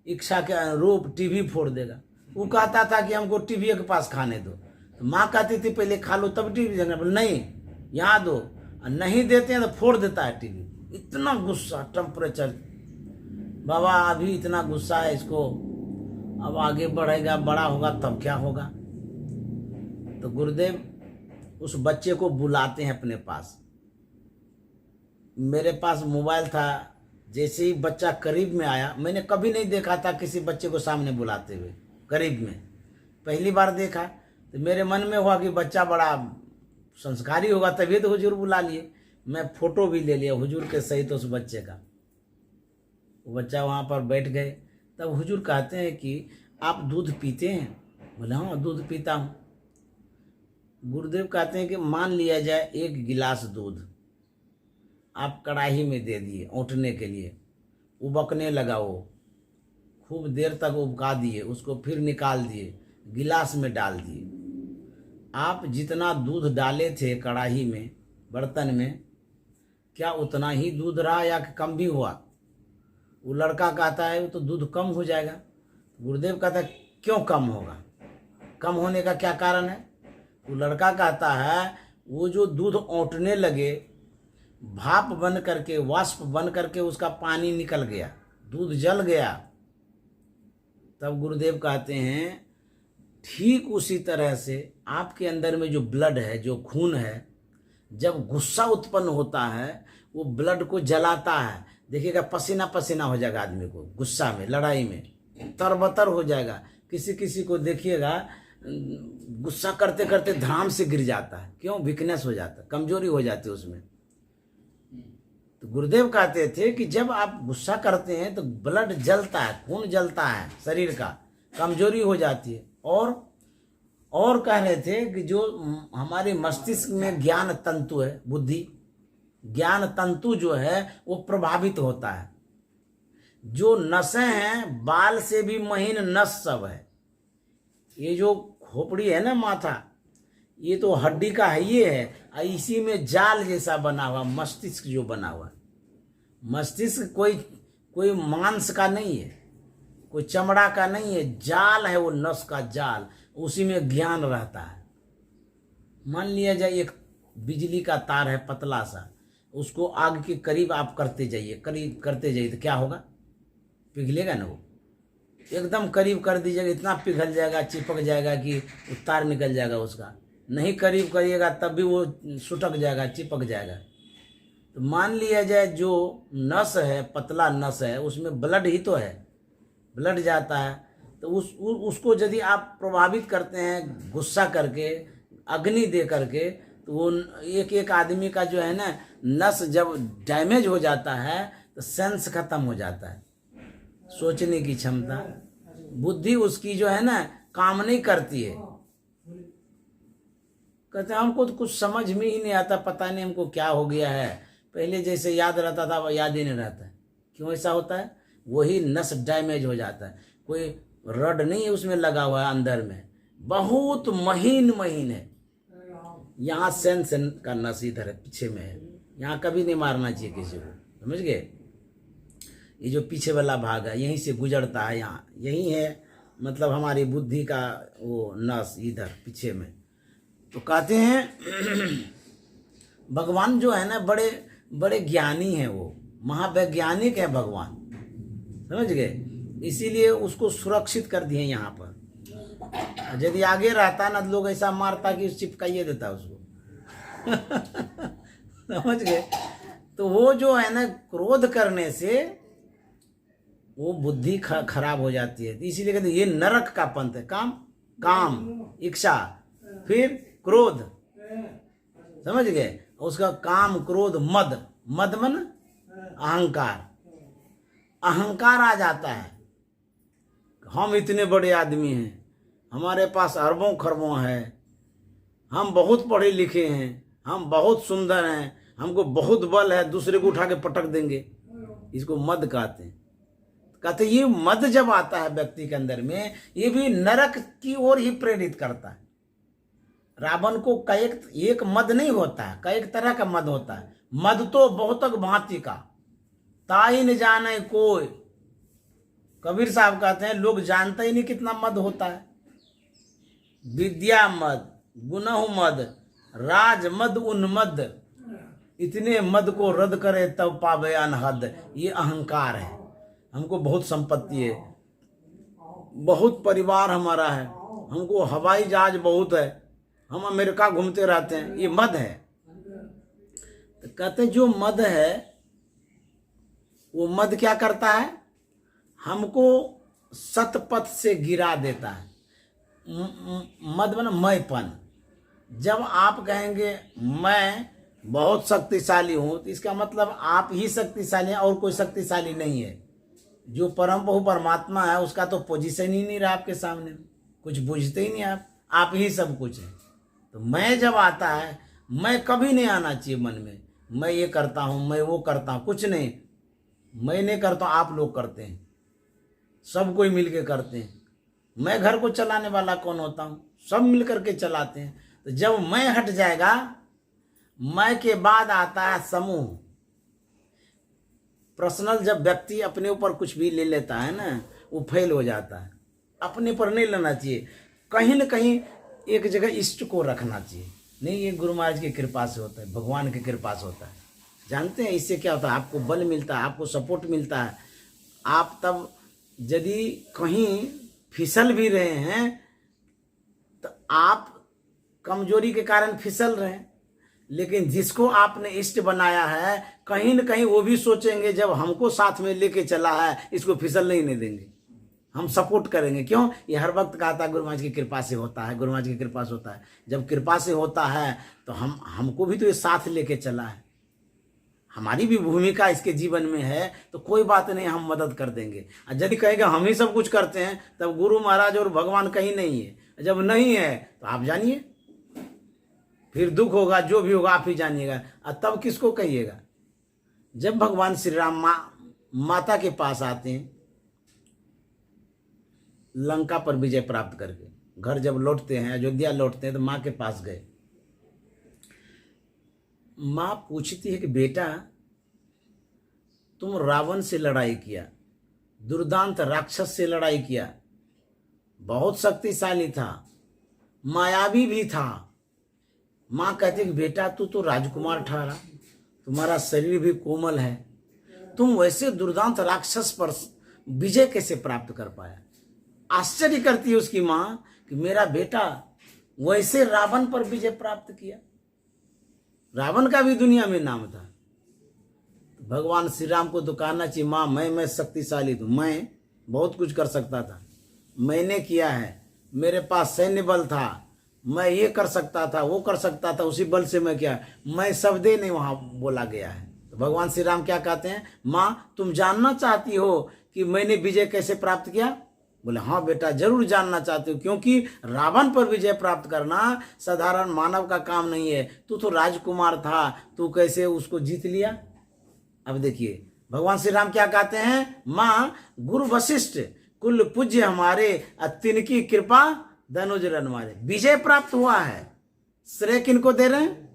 इच्छा के अनुरूप टीवी फोड़ देगा। वो कहता था कि हमको टीवी के पास खाने दो, तो माँ कहती थी पहले खा लो तब टीवी देना। बोले नहीं, यहाँ दो, नहीं देते हैं तो फोड़ देता है टीवी। इतना गुस्सा, टेम्परेचर। बाबा अभी इतना गुस्सा है इसको, अब आगे बढ़ेगा, बड़ा होगा तब क्या होगा। तो गुरुदेव उस बच्चे को बुलाते हैं अपने पास। मेरे पास मोबाइल था, जैसे ही बच्चा करीब में आया, मैंने कभी नहीं देखा था किसी बच्चे को सामने बुलाते हुए, करीब में पहली बार देखा। तो मेरे मन में हुआ कि बच्चा बड़ा संस्कारी होगा, तभी तो हुजूर बुला लिए। मैं फोटो भी ले लिया हुजूर के सहित उस बच्चे का। वो बच्चा वहाँ पर बैठ गए। तब हुजूर कहते हैं कि आप दूध पीते हैं? बोला हाँ दूध पीता हूँ। गुरुदेव कहते हैं कि मान लिया जाए 1 गिलास दूध आप कढ़ाई में दे दिए औंटने के लिए, उबकने लगा, वो खूब देर तक उबका दिए, उसको फिर निकाल दिए, गिलास में डाल दिए। आप जितना दूध डाले थे कढ़ाई में, बर्तन में, क्या उतना ही दूध रहा या कम भी हुआ? वो लड़का कहता है वो तो दूध कम हो जाएगा। गुरुदेव कहता है क्यों कम होगा, कम होने का क्या कारण है? वो लड़का कहता है वो जो दूध औंटने लगे, भाप बन करके, वाष्प बन करके उसका पानी निकल गया, दूध जल गया। तब गुरुदेव कहते हैं ठीक उसी तरह से आपके अंदर में जो ब्लड है, जो खून है, जब गुस्सा उत्पन्न होता है वो ब्लड को जलाता है। देखिएगा पसीना पसीना हो जाएगा आदमी को, गुस्सा में, लड़ाई में तरबतर हो जाएगा। किसी किसी को देखिएगा गुस्सा करते करते धड़ाम से गिर जाता है। क्यों? वीकनेस हो जाता है, कमजोरी हो जाती है उसमें। तो गुरुदेव कहते थे कि जब आप गुस्सा करते हैं तो ब्लड जलता है, खून जलता है शरीर का, कमजोरी हो जाती है। और कह रहे थे कि जो हमारे मस्तिष्क में ज्ञान तंतु है, बुद्धि ज्ञान तंतु जो है वो प्रभावित होता है। जो नसें हैं, बाल से भी महीन नस सब है। ये जो खोपड़ी है ना, माथा, ये तो हड्डी का है, ये है, इसी में जाल जैसा बना हुआ मस्तिष्क जो बना हुआ। मस्तिष्क कोई मांस का नहीं है, कोई चमड़ा का नहीं है, जाल है वो, नस का जाल, उसी में ज्ञान रहता है। मान लिया जाए एक बिजली का तार है पतला सा, उसको आग के करीब आप करते जाइए, करीब करते जाइए, तो क्या होगा? पिघलेगा ना वो। एकदम करीब कर दीजिएगा, इतना पिघल जाएगा, चिपक जाएगा कि तार निकल जाएगा उसका। नहीं करीब करिएगा तब भी वो सुटक जाएगा, चिपक जाएगा। तो मान लिया जाए जो नस है, पतला नस है, उसमें ब्लड ही तो है, ब्लड जाता है। तो उसको यदि आप प्रभावित करते हैं गुस्सा करके, अग्नि दे करके, तो वो एक एक आदमी का जो है ना, नस जब डैमेज हो जाता है तो सेंस खत्म हो जाता है, सोचने की क्षमता, बुद्धि उसकी जो है ना काम नहीं करती है। कहते हैं हमको तो कुछ समझ में ही नहीं आता, पता नहीं हमको क्या हो गया है, पहले जैसे याद रहता था वो याद ही नहीं रहता है। क्यों ऐसा होता है? वही नस डैमेज हो जाता है। कोई रड नहीं है उसमें लगा हुआ है, अंदर में बहुत महीन है। यहाँ सेंस का नस इधर है, पीछे में है, यहाँ कभी नहीं मारना चाहिए किसी को, समझ गए? ये जो पीछे वाला भाग है यहीं से गुजरता है, यहाँ यही है, मतलब हमारी बुद्धि का वो नस इधर पीछे में। तो कहते हैं भगवान जो है ना बड़े बड़े ज्ञानी हैं, वो महावैज्ञानिक है भगवान, समझ गए? इसीलिए उसको सुरक्षित कर दिए यहाँ पर। यदि आगे रहता ना लोग ऐसा मारता कि चिपकाइए देता उसको। समझ गए? तो वो जो है ना, क्रोध करने से वो बुद्धि खराब हो जाती है। इसीलिए कहते ये नरक का पंथ है। काम, इच्छा, फिर क्रोध, समझ गए? उसका काम, क्रोध, मद मन अहंकार आ जाता है। हम इतने बड़े आदमी हैं, हमारे पास अरबों खरबों है, हम बहुत पढ़े लिखे हैं, हम बहुत सुंदर हैं, हमको बहुत बल है, दूसरे को उठा के पटक देंगे। इसको मद कहते हैं। कहते ये मद जब आता है व्यक्ति के अंदर में, ये भी नरक की ओर ही प्रेरित करता है। रावण को एक मद नहीं होता है, कई तरह का मद होता है। मद तो बहुतक भांति का, ताई न जाने कोई। कबीर साहब कहते हैं लोग जानते ही नहीं कितना मद होता है। विद्या मद, गुनहु मद, राज मद, उन्मद, इतने मद को रद्द करे तब पावे अनहद। ये अहंकार है। हमको बहुत संपत्ति है, बहुत परिवार हमारा है, हमको हवाई जहाज बहुत है, हम अमेरिका घूमते रहते हैं, ये मद है। तो कहते जो मद है, वो मद क्या करता है? हमको सतपथ से गिरा देता है। मद माने मैंपन। जब आप कहेंगे मैं बहुत शक्तिशाली हूं, तो इसका मतलब आप ही शक्तिशाली हैं और कोई शक्तिशाली नहीं है। जो परम बहु परमात्मा है उसका तो पोजीशन ही नहीं रहा आपके सामने, कुछ बुझते ही नहीं आप ही सब कुछ है। तो मैं जब आता है, मैं कभी नहीं आना चाहिए मन में, मैं ये करता हूँ, मैं वो करता हूँ, कुछ नहीं। मैं नहीं करता हूँ, आप लोग करते हैं, सब कोई मिल के करते हैं। मैं घर को चलाने वाला कौन होता हूँ? सब मिल करके चलाते हैं। तो जब मैं हट जाएगा, मैं के बाद आता है समूह। पर्सनल, जब व्यक्ति अपने ऊपर कुछ भी ले लेता है ना, वो फेल हो जाता है। अपने पर नहीं लेना चाहिए, कहीं न कहीं एक जगह इष्ट को रखना चाहिए। नहीं, ये गुरु महाराज की कृपा से होता है, भगवान की कृपा से होता है। जानते हैं इससे क्या होता है? आपको बल मिलता है, आपको सपोर्ट मिलता है। आप तब यदि कहीं फिसल भी रहे हैं तो आप कमजोरी के कारण फिसल रहे हैं, लेकिन जिसको आपने इष्ट बनाया है, कहीं न कहीं वो भी सोचेंगे जब हमको साथ में लेके चला है, इसको फिसल नहीं देंगे, हम सपोर्ट करेंगे। क्यों? ये हर वक्त कहता है गुरु महाराज की कृपा से होता है, गुरु महाराज की कृपा से होता है। जब कृपा से होता है तो हमको भी तो ये साथ लेके चला है, हमारी भी भूमिका इसके जीवन में है, तो कोई बात नहीं, हम मदद कर देंगे। यदि कहेगा हम ही सब कुछ करते हैं, तब गुरु महाराज और भगवान कहीं नहीं है। जब नहीं है तो आप जानिए, फिर दुख होगा, जो भी होगा आप ही जानिएगा। और तब किसको कहिएगा? जब भगवान श्री राम माता के पास आते हैं, लंका पर विजय प्राप्त करके घर जब लौटते हैं, अयोध्या लौटते हैं, तो माँ के पास गए। माँ पूछती है कि बेटा, तुम रावण से लड़ाई किया, दुर्दांत राक्षस से लड़ाई किया, बहुत शक्तिशाली था, मायावी भी था। माँ कहती कि बेटा तू तो राजकुमार ठहरा, तुम्हारा शरीर भी कोमल है, तुम वैसे दुर्दांत राक्षस पर विजय कैसे प्राप्त कर पाया? आश्चर्य करती है उसकी माँ कि मेरा बेटा वैसे रावण पर विजय प्राप्त किया। रावण का भी दुनिया में नाम था। भगवान श्री राम को तो कहना चाहिए, माँ मैं शक्तिशाली हूँ, मैं बहुत कुछ कर सकता था, मैंने किया है, मेरे पास सैन्य बल था, मैं ये कर सकता था, वो कर सकता था, उसी बल से मैं क्या, मैं शब्दे नहीं वहां बोला गया है। तो भगवान श्री राम क्या कहते हैं? माँ तुम जानना चाहती हो कि मैंने विजय कैसे प्राप्त किया? बोले हाँ बेटा, जरूर जानना चाहते हो, क्योंकि रावण पर विजय प्राप्त करना साधारण मानव का काम नहीं है। तू तो राजकुमार था, तू कैसे उसको जीत लिया? अब देखिए भगवान श्री राम क्या कहते हैं? माँ गुरु वशिष्ठ कुल पूज्य हमारे, तिनकी कृपा धनुज रन मारे। विजय प्राप्त हुआ है, श्रेय किनको दे रहे हैं?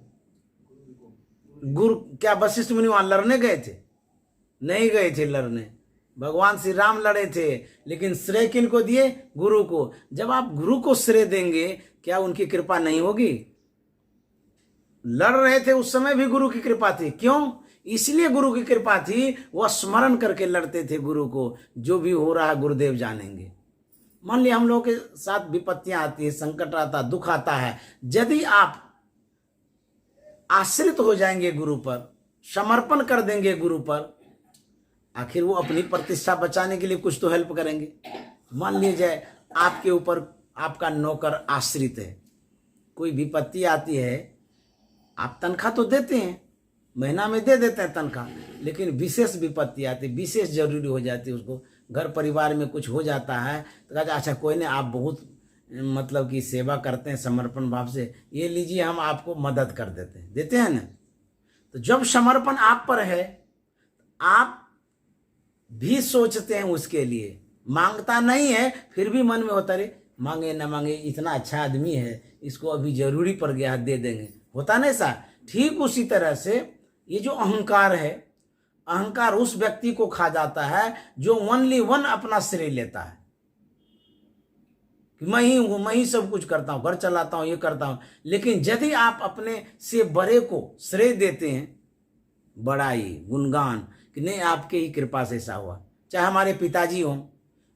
गुरु। क्या वशिष्ठ मुनि वहां लड़ने गए थे? नहीं गए थे लड़ने, भगवान श्री राम लड़े थे, लेकिन श्रेय किनको दिए? गुरु को। जब आप गुरु को श्रेय देंगे, क्या उनकी कृपा नहीं होगी? लड़ रहे थे उस समय भी गुरु की कृपा थी। क्यों? इसलिए गुरु की कृपा थी, वह स्मरण करके लड़ते थे गुरु को, जो भी हो रहा है गुरुदेव जानेंगे। मान लिया हम लोगों के साथ विपत्तियां आती है, संकट आता, दुख आता है, यदि आप आश्रित हो जाएंगे गुरु पर, समर्पण कर देंगे गुरु पर, आखिर वो अपनी प्रतिष्ठा बचाने के लिए कुछ तो हेल्प करेंगे। मान लीजिए आपके ऊपर आपका नौकर आश्रित है, कोई विपत्ति आती है, आप तनख्वाह तो देते हैं, महीना में दे देते हैं तनख्वाह, लेकिन विशेष विपत्ति आती, विशेष जरूरी हो जाती है, उसको घर परिवार में कुछ हो जाता है तो कहते अच्छा कोई नहीं, आप बहुत मतलब कि सेवा करते हैं समर्पण भाव से, ये लीजिए हम आपको मदद कर देते हैं ना। तो जब समर्पण आप पर है, आप भी सोचते हैं उसके लिए, मांगता नहीं है फिर भी मन में होता रे मांगे न मांगे, इतना अच्छा आदमी है, इसको अभी जरूरी पड़ गया दे देंगे, होता नहीं सा। ठीक उसी तरह से ये जो अहंकार है, अहंकार उस व्यक्ति को खा जाता है जो ओनली वन अपना श्रेय लेता है कि मैं ही हूं, मैं ही सब कुछ करता हूं, घर चलाता हूं, ये करता हूं। लेकिन यदि आप अपने से बड़े को श्रेय देते हैं, बड़ाई गुणगान कि नहीं आपके ही कृपा से ऐसा हुआ, चाहे हमारे पिताजी हों,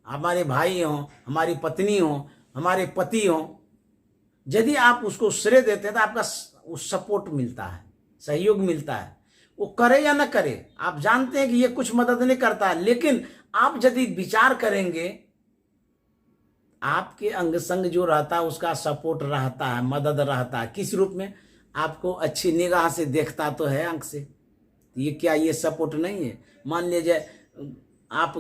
हमारे भाई हों, हमारी पत्नी हों, हमारे पति हों, यदि आप उसको श्रेय देते हैं तो आपका सपोर्ट मिलता है, सहयोग मिलता है। वो करे या न करे, आप जानते हैं कि ये कुछ मदद नहीं करता, लेकिन आप यदि विचार करेंगे, आपके अंग संग जो रहता है उसका सपोर्ट रहता है, मदद रहता है। किस रूप में? आपको अच्छी निगाह से देखता तो है आंख से, ये क्या ये सपोर्ट नहीं है? मान लीजिए आप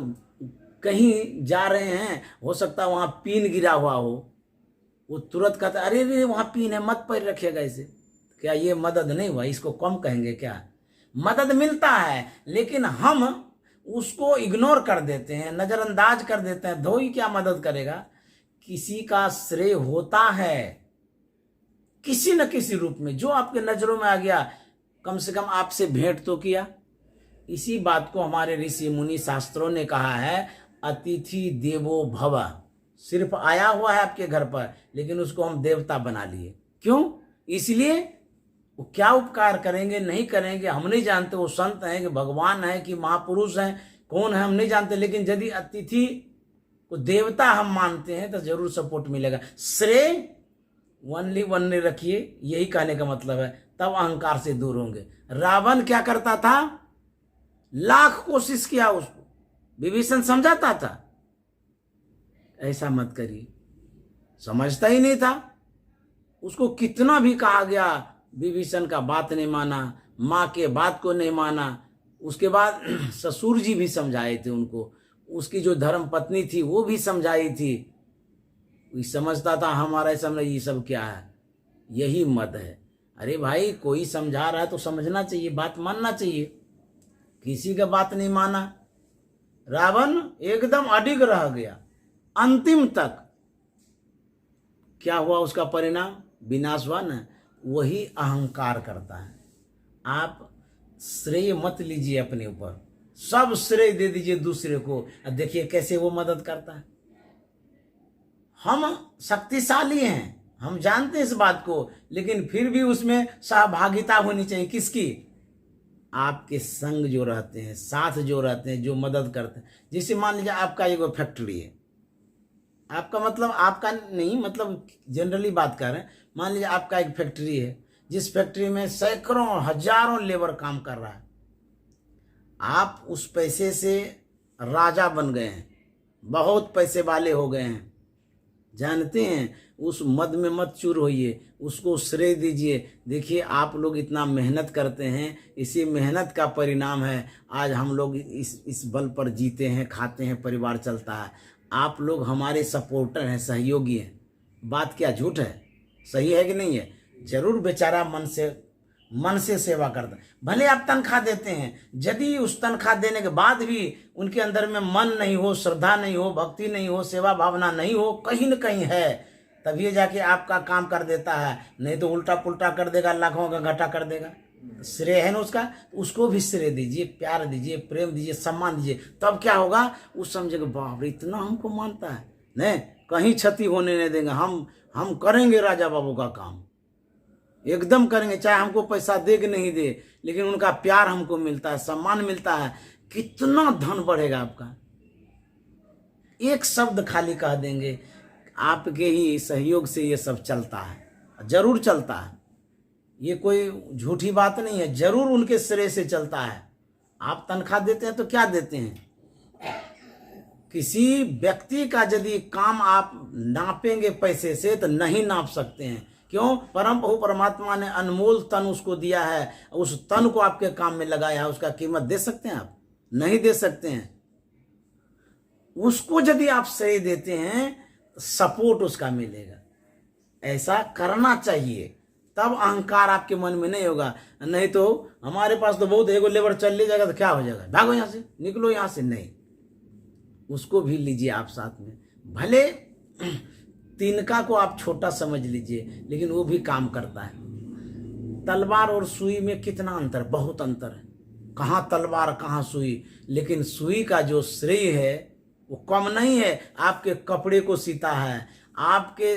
कहीं जा रहे हैं, हो सकता है वहां पीन गिरा हुआ हो, वो तुरंत कहता अरे रे वहां पीन है, मत पैर रखिएगा इसे। क्या ये मदद नहीं हुआ? इसको कम कहेंगे क्या? मदद मिलता है, लेकिन हम उसको इग्नोर कर देते हैं, नजरअंदाज कर देते हैं। धो ही क्या मदद करेगा? किसी का श्रेय होता है किसी न किसी रूप में, जो आपके नजरों में आ गया, कम से कम आपसे भेंट तो किया। इसी बात को हमारे ऋषि मुनि शास्त्रों ने कहा है, अतिथि देवो भव। सिर्फ आया हुआ है आपके घर पर, लेकिन उसको हम देवता बना लिए। क्यों? इसलिए वो क्या उपकार करेंगे नहीं करेंगे हम नहीं जानते। वो संत हैं कि भगवान है कि महापुरुष हैं, कौन है हम नहीं जानते, लेकिन यदि अतिथि को देवता हम मानते हैं तो जरूर सपोर्ट मिलेगा। श्रेय ओनली वन रखिए, यही कहने का मतलब है, तब अहंकार से दूर होंगे। रावण क्या करता था? लाख कोशिश किया उसको, विभीषण समझाता था ऐसा मत करिए, समझता ही नहीं था। उसको कितना भी कहा गया, विभीषण का बात नहीं माना, माँ के बात को नहीं माना। उसके बाद ससुर जी भी समझाए थे उनको, उसकी जो धर्म पत्नी थी वो भी समझाई थी। समझता था हमारा समझ ये सब क्या है, यही मत है। अरे भाई कोई समझा रहा है तो समझना चाहिए, बात मानना चाहिए। किसी का बात नहीं माना, रावण एकदम अडिग रह गया अंतिम तक। क्या हुआ उसका परिणाम? विनाश हुआ ना। वही अहंकार करता है। आप श्रेय मत लीजिए अपने ऊपर, सब श्रेय दे दीजिए दूसरे को। देखिए कैसे वो मदद करता है। हम शक्तिशाली हैं, हम जानते हैं इस बात को, लेकिन फिर भी उसमें सहभागिता होनी चाहिए। किसकी? आपके संग जो रहते हैं, साथ जो रहते हैं, जो मदद करते हैं। जैसे मान लीजिए आपका एक फैक्ट्री है, आपका मतलब आपका नहीं, मतलब जनरली बात कर रहे हैं। मान लीजिए आपका एक फैक्ट्री है, जिस फैक्ट्री में सैकड़ों हजारों लेबर काम कर रहा है। आप उस पैसे से राजा बन गए हैं, बहुत पैसे वाले हो गए हैं। जानते हैं, उस मद में मत चूर होइए, उसको श्रेय दीजिए। देखिए आप लोग इतना मेहनत करते हैं, इसी मेहनत का परिणाम है आज हम लोग इस बल पर जीते हैं, खाते हैं, परिवार चलता है। आप लोग हमारे सपोर्टर हैं, सहयोगी हैं। बात क्या झूठ है? सही है कि नहीं है? जरूर बेचारा मन से सेवा करता है। भले आप तनख्वाह देते हैं, यदि उस तनख्वाह देने के बाद भी उनके अंदर में मन नहीं हो, श्रद्धा नहीं हो, भक्ति नहीं हो, सेवा भावना नहीं हो, कहीं न कहीं है, तब ये जाके आपका काम कर देता है। नहीं तो उल्टा पुल्टा कर देगा, लाखों का घाटा कर देगा। श्रेय है ना उसका, उसको भी श्रेय दीजिए, प्यार दीजिए, प्रेम दीजिए, सम्मान दीजिए। तब क्या होगा? उस समझेगा बाप रे इतना हमको मानता है, नहीं कहीं क्षति होने नहीं देंगे, हम करेंगे राजा बाबू का काम। एकदम करेंगे, चाहे हमको पैसा दे कि नहीं दे, लेकिन उनका प्यार हमको मिलता है, सम्मान मिलता है। कितना धन बढ़ेगा आपका। एक शब्द खाली कह देंगे, आपके ही सहयोग से ये सब चलता है, जरूर चलता है। ये कोई झूठी बात नहीं है, जरूर उनके श्रेय से चलता है। आप तनख्वाह देते हैं तो क्या देते हैं? किसी व्यक्ति का यदि काम आप नापेंगे पैसे से तो नहीं नाप सकते हैं। क्यों? परम प्रभु परमात्मा ने अनमोल तन उसको दिया है, उस तन को आपके काम में लगाया है, उसका कीमत दे सकते हैं आप? नहीं दे सकते हैं। उसको यदि आप श्रेय देते हैं तो सपोर्ट उसका मिलेगा। ऐसा करना चाहिए, तब अहंकार आपके मन में नहीं होगा। नहीं तो हमारे पास तो बहुत एगो लेबर चल ले जाएगा तो क्या हो जाएगा, भागो यहां से, निकलो यहां से। नहीं, उसको भी लीजिए आप साथ में। भले तिनका को आप छोटा समझ लीजिए, लेकिन वो भी काम करता है। तलवार और सुई में कितना अंतर, बहुत अंतर है। कहाँ तलवार कहाँ सुई, लेकिन सुई का जो श्रेय है वो कम नहीं है। आपके कपड़े को सीता है, आपके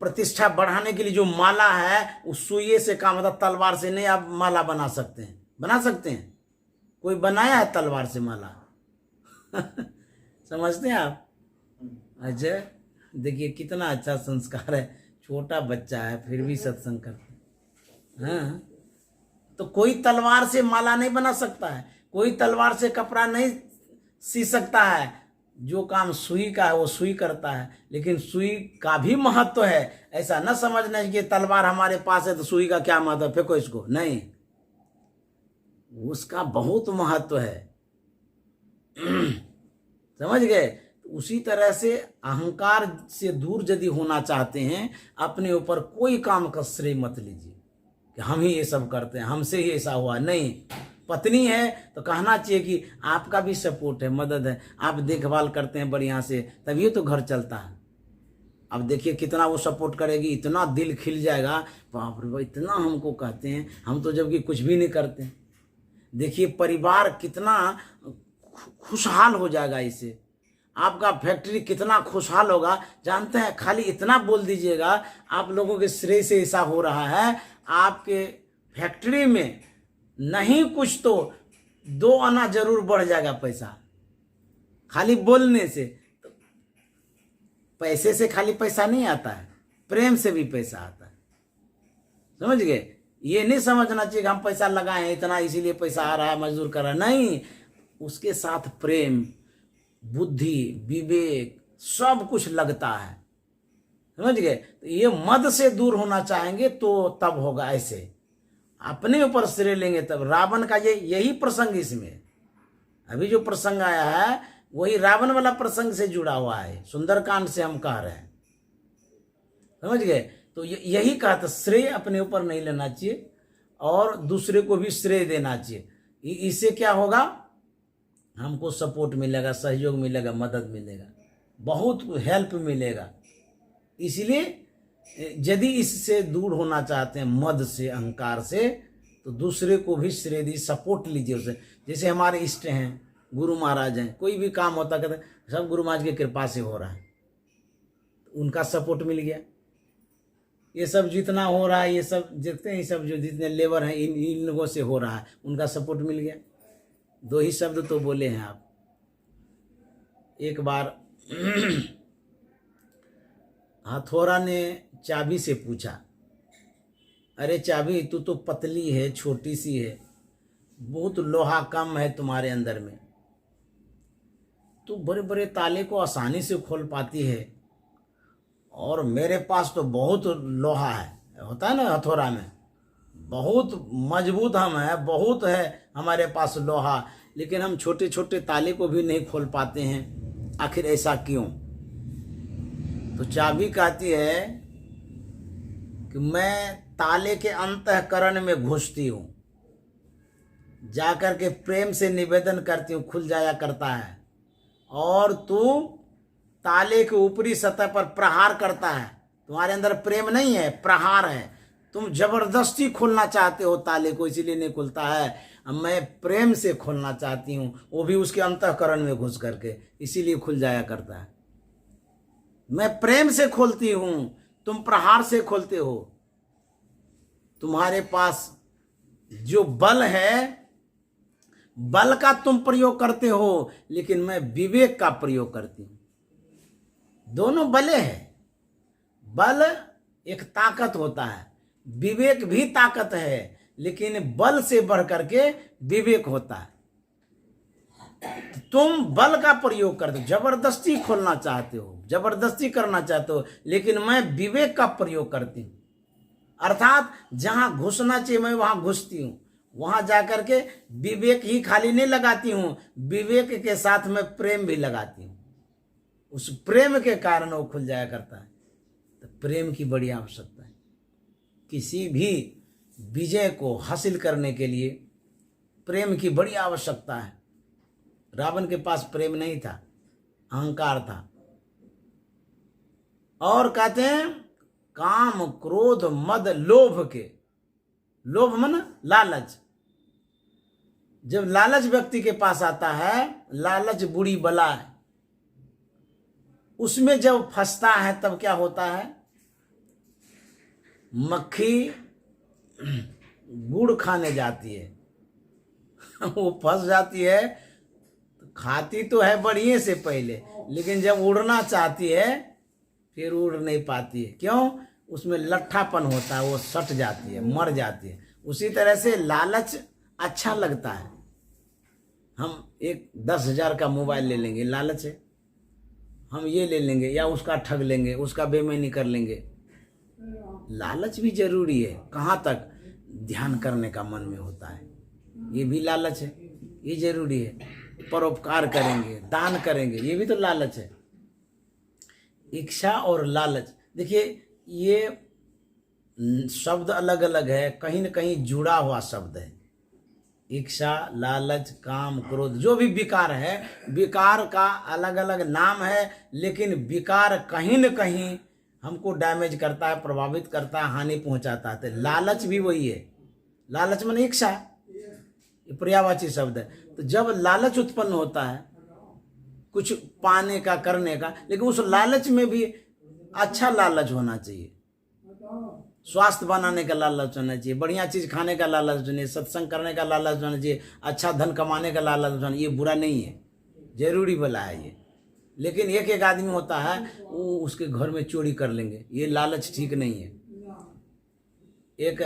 प्रतिष्ठा बढ़ाने के लिए जो माला है उस सुई से काम होता, तलवार से नहीं आप माला बना सकते हैं। बना सकते हैं? कोई बनाया है तलवार से माला? समझते हैं आप? अच्छा, देखिए कितना अच्छा संस्कार है। छोटा बच्चा है फिर भी सत्संग करता है। हाँ, तो कोई तलवार से माला नहीं बना सकता है, कोई तलवार से कपड़ा नहीं सी सकता है। जो काम सुई का है वो सुई करता है, लेकिन सुई का भी महत्व है। ऐसा न समझना कि तलवार हमारे पास है तो सुई का क्या महत्व, फेंको इसको, नहीं, उसका बहुत महत्व है। समझ गए? उसी तरह से अहंकार से दूर यदि होना चाहते हैं, अपने ऊपर कोई काम का श्रेय मत लीजिए कि हम ही ये सब करते हैं, हमसे ही ऐसा हुआ। नहीं, पत्नी है तो कहना चाहिए कि आपका भी सपोर्ट है, मदद है, आप देखभाल करते हैं बढ़िया से, तभी तो घर चलता है। अब देखिए कितना वो सपोर्ट करेगी, इतना दिल खिल जाएगा, बाप रे बाप, इतना हमको कहते हैं, हम तो जबकि कुछ भी नहीं करते। देखिए परिवार कितना खुशहाल हो जाएगा इससे। आपका फैक्ट्री कितना खुशहाल होगा, जानते हैं? खाली इतना बोल दीजिएगा, आप लोगों के श्रेय से ऐसा हो रहा है, आपके फैक्ट्री में नहीं कुछ तो 2 आना जरूर बढ़ जाएगा पैसा, खाली बोलने से। तो पैसे से खाली पैसा नहीं आता है, प्रेम से भी पैसा आता है। समझ गए? ये नहीं समझना चाहिए कि हम पैसा लगाए हैं इतना इसीलिए पैसा आ रहा है, मजदूर कर रहा है। नहीं, उसके साथ प्रेम, बुद्धि, विवेक सब कुछ लगता है। समझ गए? तो ये मद से दूर होना चाहेंगे तो तब होगा ऐसे, अपने ऊपर श्रेय लेंगे तब। रावण का यही प्रसंग इसमें, अभी जो प्रसंग आया है वही रावण वाला प्रसंग से जुड़ा हुआ है, सुंदरकांड से हम कह रहे हैं। समझ गए? तो यही कहा था, श्रेय अपने ऊपर नहीं लेना चाहिए और दूसरे को भी श्रेय देना चाहिए। इससे क्या होगा, हमको सपोर्ट मिलेगा, सहयोग मिलेगा, मदद मिलेगा, बहुत हेल्प मिलेगा। इसलिए यदि इससे दूर होना चाहते हैं, मद से, अहंकार से, तो दूसरे को भी श्रेय दी, सपोर्ट लीजिए उसे। जैसे हमारे इष्ट हैं, गुरु महाराज हैं, कोई भी काम होता कहते सब गुरु महाराज की कृपा से हो रहा है, उनका सपोर्ट मिल गया। ये सब जितना हो रहा है, ये सब देखते हैं, ये सब जो जितने लेबर हैं इन लोगों से हो रहा है, उनका सपोर्ट मिल गया। 2 ही शब्द तो बोले हैं आप। एक बार हथौड़ा ने चाबी से पूछा, अरे चाबी तू तो पतली है, छोटी सी है, बहुत लोहा कम है तुम्हारे अंदर में, तू बड़े बड़े ताले को आसानी से खोल पाती है, और मेरे पास तो बहुत लोहा है, होता है ना हथौड़ा में, बहुत मजबूत हम हैं, बहुत है हमारे पास लोहा, लेकिन हम छोटे छोटे ताले को भी नहीं खोल पाते हैं, आखिर ऐसा क्यों? तो चाबी कहती है कि मैं ताले के अंतःकरण में घुसती हूँ, जाकर के प्रेम से निवेदन करती हूँ, खुल जाया करता है, और तू ताले के ऊपरी सतह पर प्रहार करता है। तुम्हारे अंदर प्रेम नहीं है, प्रहार है। तुम जबरदस्ती खोलना चाहते हो ताले को, इसीलिए नहीं खुलता है। मैं प्रेम से खोलना चाहती हूँ, वो भी उसके अंतःकरण में घुस करके, इसीलिए खुल जाया करता है। मैं प्रेम से खोलती हूँ, तुम प्रहार से खोलते हो। तुम्हारे पास जो बल है, बल का तुम प्रयोग करते हो, लेकिन मैं विवेक का प्रयोग करती हूं। दोनों बले हैं। बल एक ताकत होता है, विवेक भी ताकत है, लेकिन बल से बढ़ करके विवेक होता है। तुम बल का प्रयोग करते हो, जबरदस्ती खोलना चाहते हो, जबरदस्ती करना चाहते हो, लेकिन मैं विवेक का प्रयोग करती हूं। अर्थात जहां घुसना चाहिए मैं वहां घुसती हूं, वहां जाकर के विवेक ही खाली नहीं लगाती हूं, विवेक के साथ में प्रेम भी लगाती हूं। उस प्रेम के कारण वो खुल जाया करता है। तो प्रेम की बड़ी आवश्यकता है। किसी भी विजय को हासिल करने के लिए प्रेम की बड़ी आवश्यकता है। रावण के पास प्रेम नहीं था, अहंकार था। और कहते हैं काम क्रोध मद लोभ के, लोभ मन लालच। जब लालच व्यक्ति के पास आता है, लालच बुरी बला है, उसमें जब फंसता है तब क्या होता है, मक्खी गुड़ खाने जाती है वो फंस जाती है, खाती तो है बढ़िए से पहले, लेकिन जब उड़ना चाहती है फिर उड़ नहीं पाती है। क्यों? उसमें लट्ठापन होता है, वो सट जाती है, मर जाती है। उसी तरह से लालच अच्छा लगता है। हम एक 10,000 का मोबाइल ले लेंगे, लालच है, हम ये ले लेंगे या उसका ठग लेंगे, उसका बेईमानी कर लेंगे। लालच भी जरूरी है। कहाँ तक? ध्यान करने का मन में होता है, ये भी लालच है, ये जरूरी है। परोपकार करेंगे, दान करेंगे, ये भी तो लालच है। इच्छा और लालच, देखिए ये शब्द अलग अलग है, कहीं न कहीं जुड़ा हुआ शब्द है। इच्छा, लालच, काम, क्रोध, जो भी विकार है, विकार का अलग अलग नाम है, लेकिन विकार कहीं न कहीं हमको डैमेज करता है, प्रभावित करता है, हानि पहुंचाता है। तो लालच भी वही है। लालच माने इच्छा, ये पर्यायवाची शब्द है। तो जब लालच उत्पन्न होता है कुछ पाने का, करने का, लेकिन उस लालच में भी अच्छा लालच होना चाहिए। स्वास्थ्य बनाने का लालच होना चाहिए, बढ़िया चीज खाने का लालच होना चाहिए, सत्संग करने का लालच होना चाहिए, अच्छा धन कमाने का लालच होना चाहिए। ये बुरा नहीं है, जरूरी भला है ये। लेकिन एक एक आदमी होता है वो उसके घर में चोरी कर लेंगे, ये लालच ठीक नहीं है। एक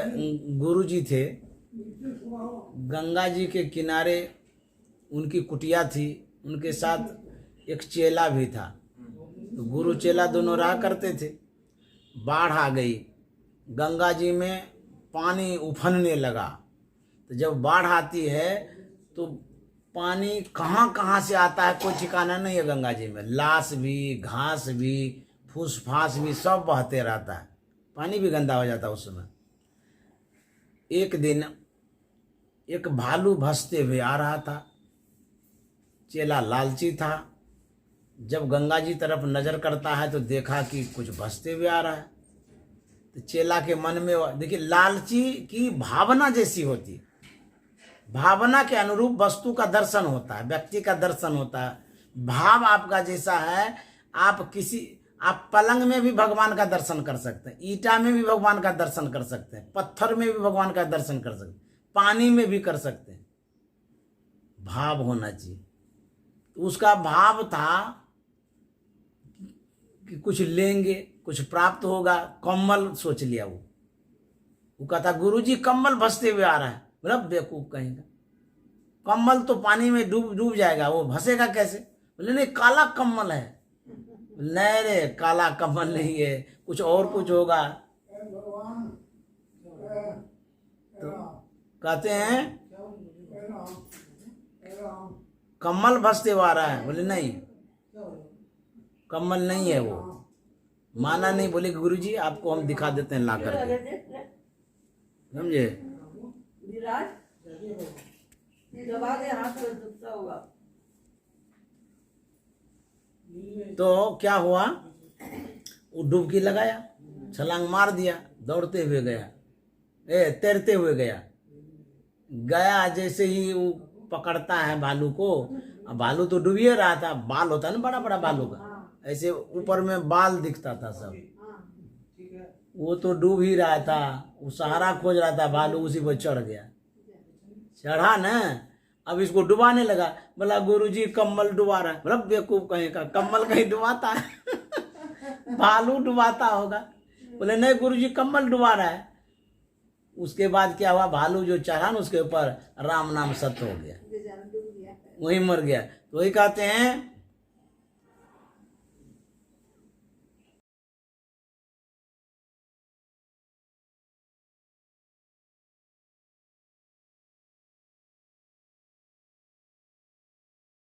गुरुजी थे, गंगा जी के किनारे उनकी कुटिया थी, उनके साथ एक चेला भी था। तो गुरु चेला दोनों रहा करते थे। बाढ़ आ गई, गंगा जी में पानी उफनने लगा। तो जब बाढ़ आती है तो पानी कहाँ कहाँ से आता है कोई ठिकाना नहीं है। गंगा जी में लाश भी, घास भी, फूस फास भी सब बहते रहता है, पानी भी गंदा हो जाता है उस समय। एक दिन एक भालू भसते हुए आ रहा था। चेला लालची था, जब गंगा जी तरफ नजर करता है तो देखा कि कुछ भसते हुए आ रहा है। तो चेला के मन में, देखिए लालची की भावना जैसी होती है, भावना के अनुरूप वस्तु का दर्शन होता है, व्यक्ति का दर्शन होता है। भाव आपका जैसा है, आप पलंग में भी भगवान का दर्शन कर सकते हैं, ईटा में भी भगवान का दर्शन कर सकते हैं, पत्थर में भी भगवान का दर्शन कर सकते हैं, पानी में भी कर सकते हैं। भाव होना चाहिए। उसका भाव था कि कुछ लेंगे, कुछ प्राप्त होगा। कम्बल सोच लिया वो कहता गुरुजी कम्बल भसते हुए आ रहा है। बोला बेवकूफ कहेगा, कम्बल तो पानी में डूब जाएगा, वो भसेगा कैसे? बोले नहीं काला कम्बल है। नहीं रे काला कम्बल नहीं है, कुछ और कुछ होगा। तो कहते हैं कम्बल भसते हुए आ रहा है। बोले नहीं कम्बल नहीं है वो। माना नहीं, बोले गुरुजी आपको हम दिखा देते हैं ला करके, समझे? तो क्या हुआ, वो डुबकी लगाया, छलांग मार दिया, दौड़ते हुए गया, तैरते हुए गया। जैसे ही वो पकड़ता है भालू को, अब भालू तो डूबिए रहा था, बाल होता है ना बड़ा बड़ा भालू का, ऐसे ऊपर में बाल दिखता था सब। वो तो डूब ही रहा था, वो सहारा खोज रहा था, भालू उसी पर चढ़ गया। चढ़ा ना, अब इसको डुबाने लगा। बोला गुरुजी कम्बल डुबा रहा है। बोला बेवकूफ कहीं का, कम्बल कहीं डुबाता है भालू डुबाता होगा। बोले नहीं गुरुजी कम्बल डुबा रहा है। उसके बाद क्या हुआ, भालू जो चढ़ा ना उसके ऊपर, राम नाम सत्य हो गया, वही मर गया। तो वही कहते हैं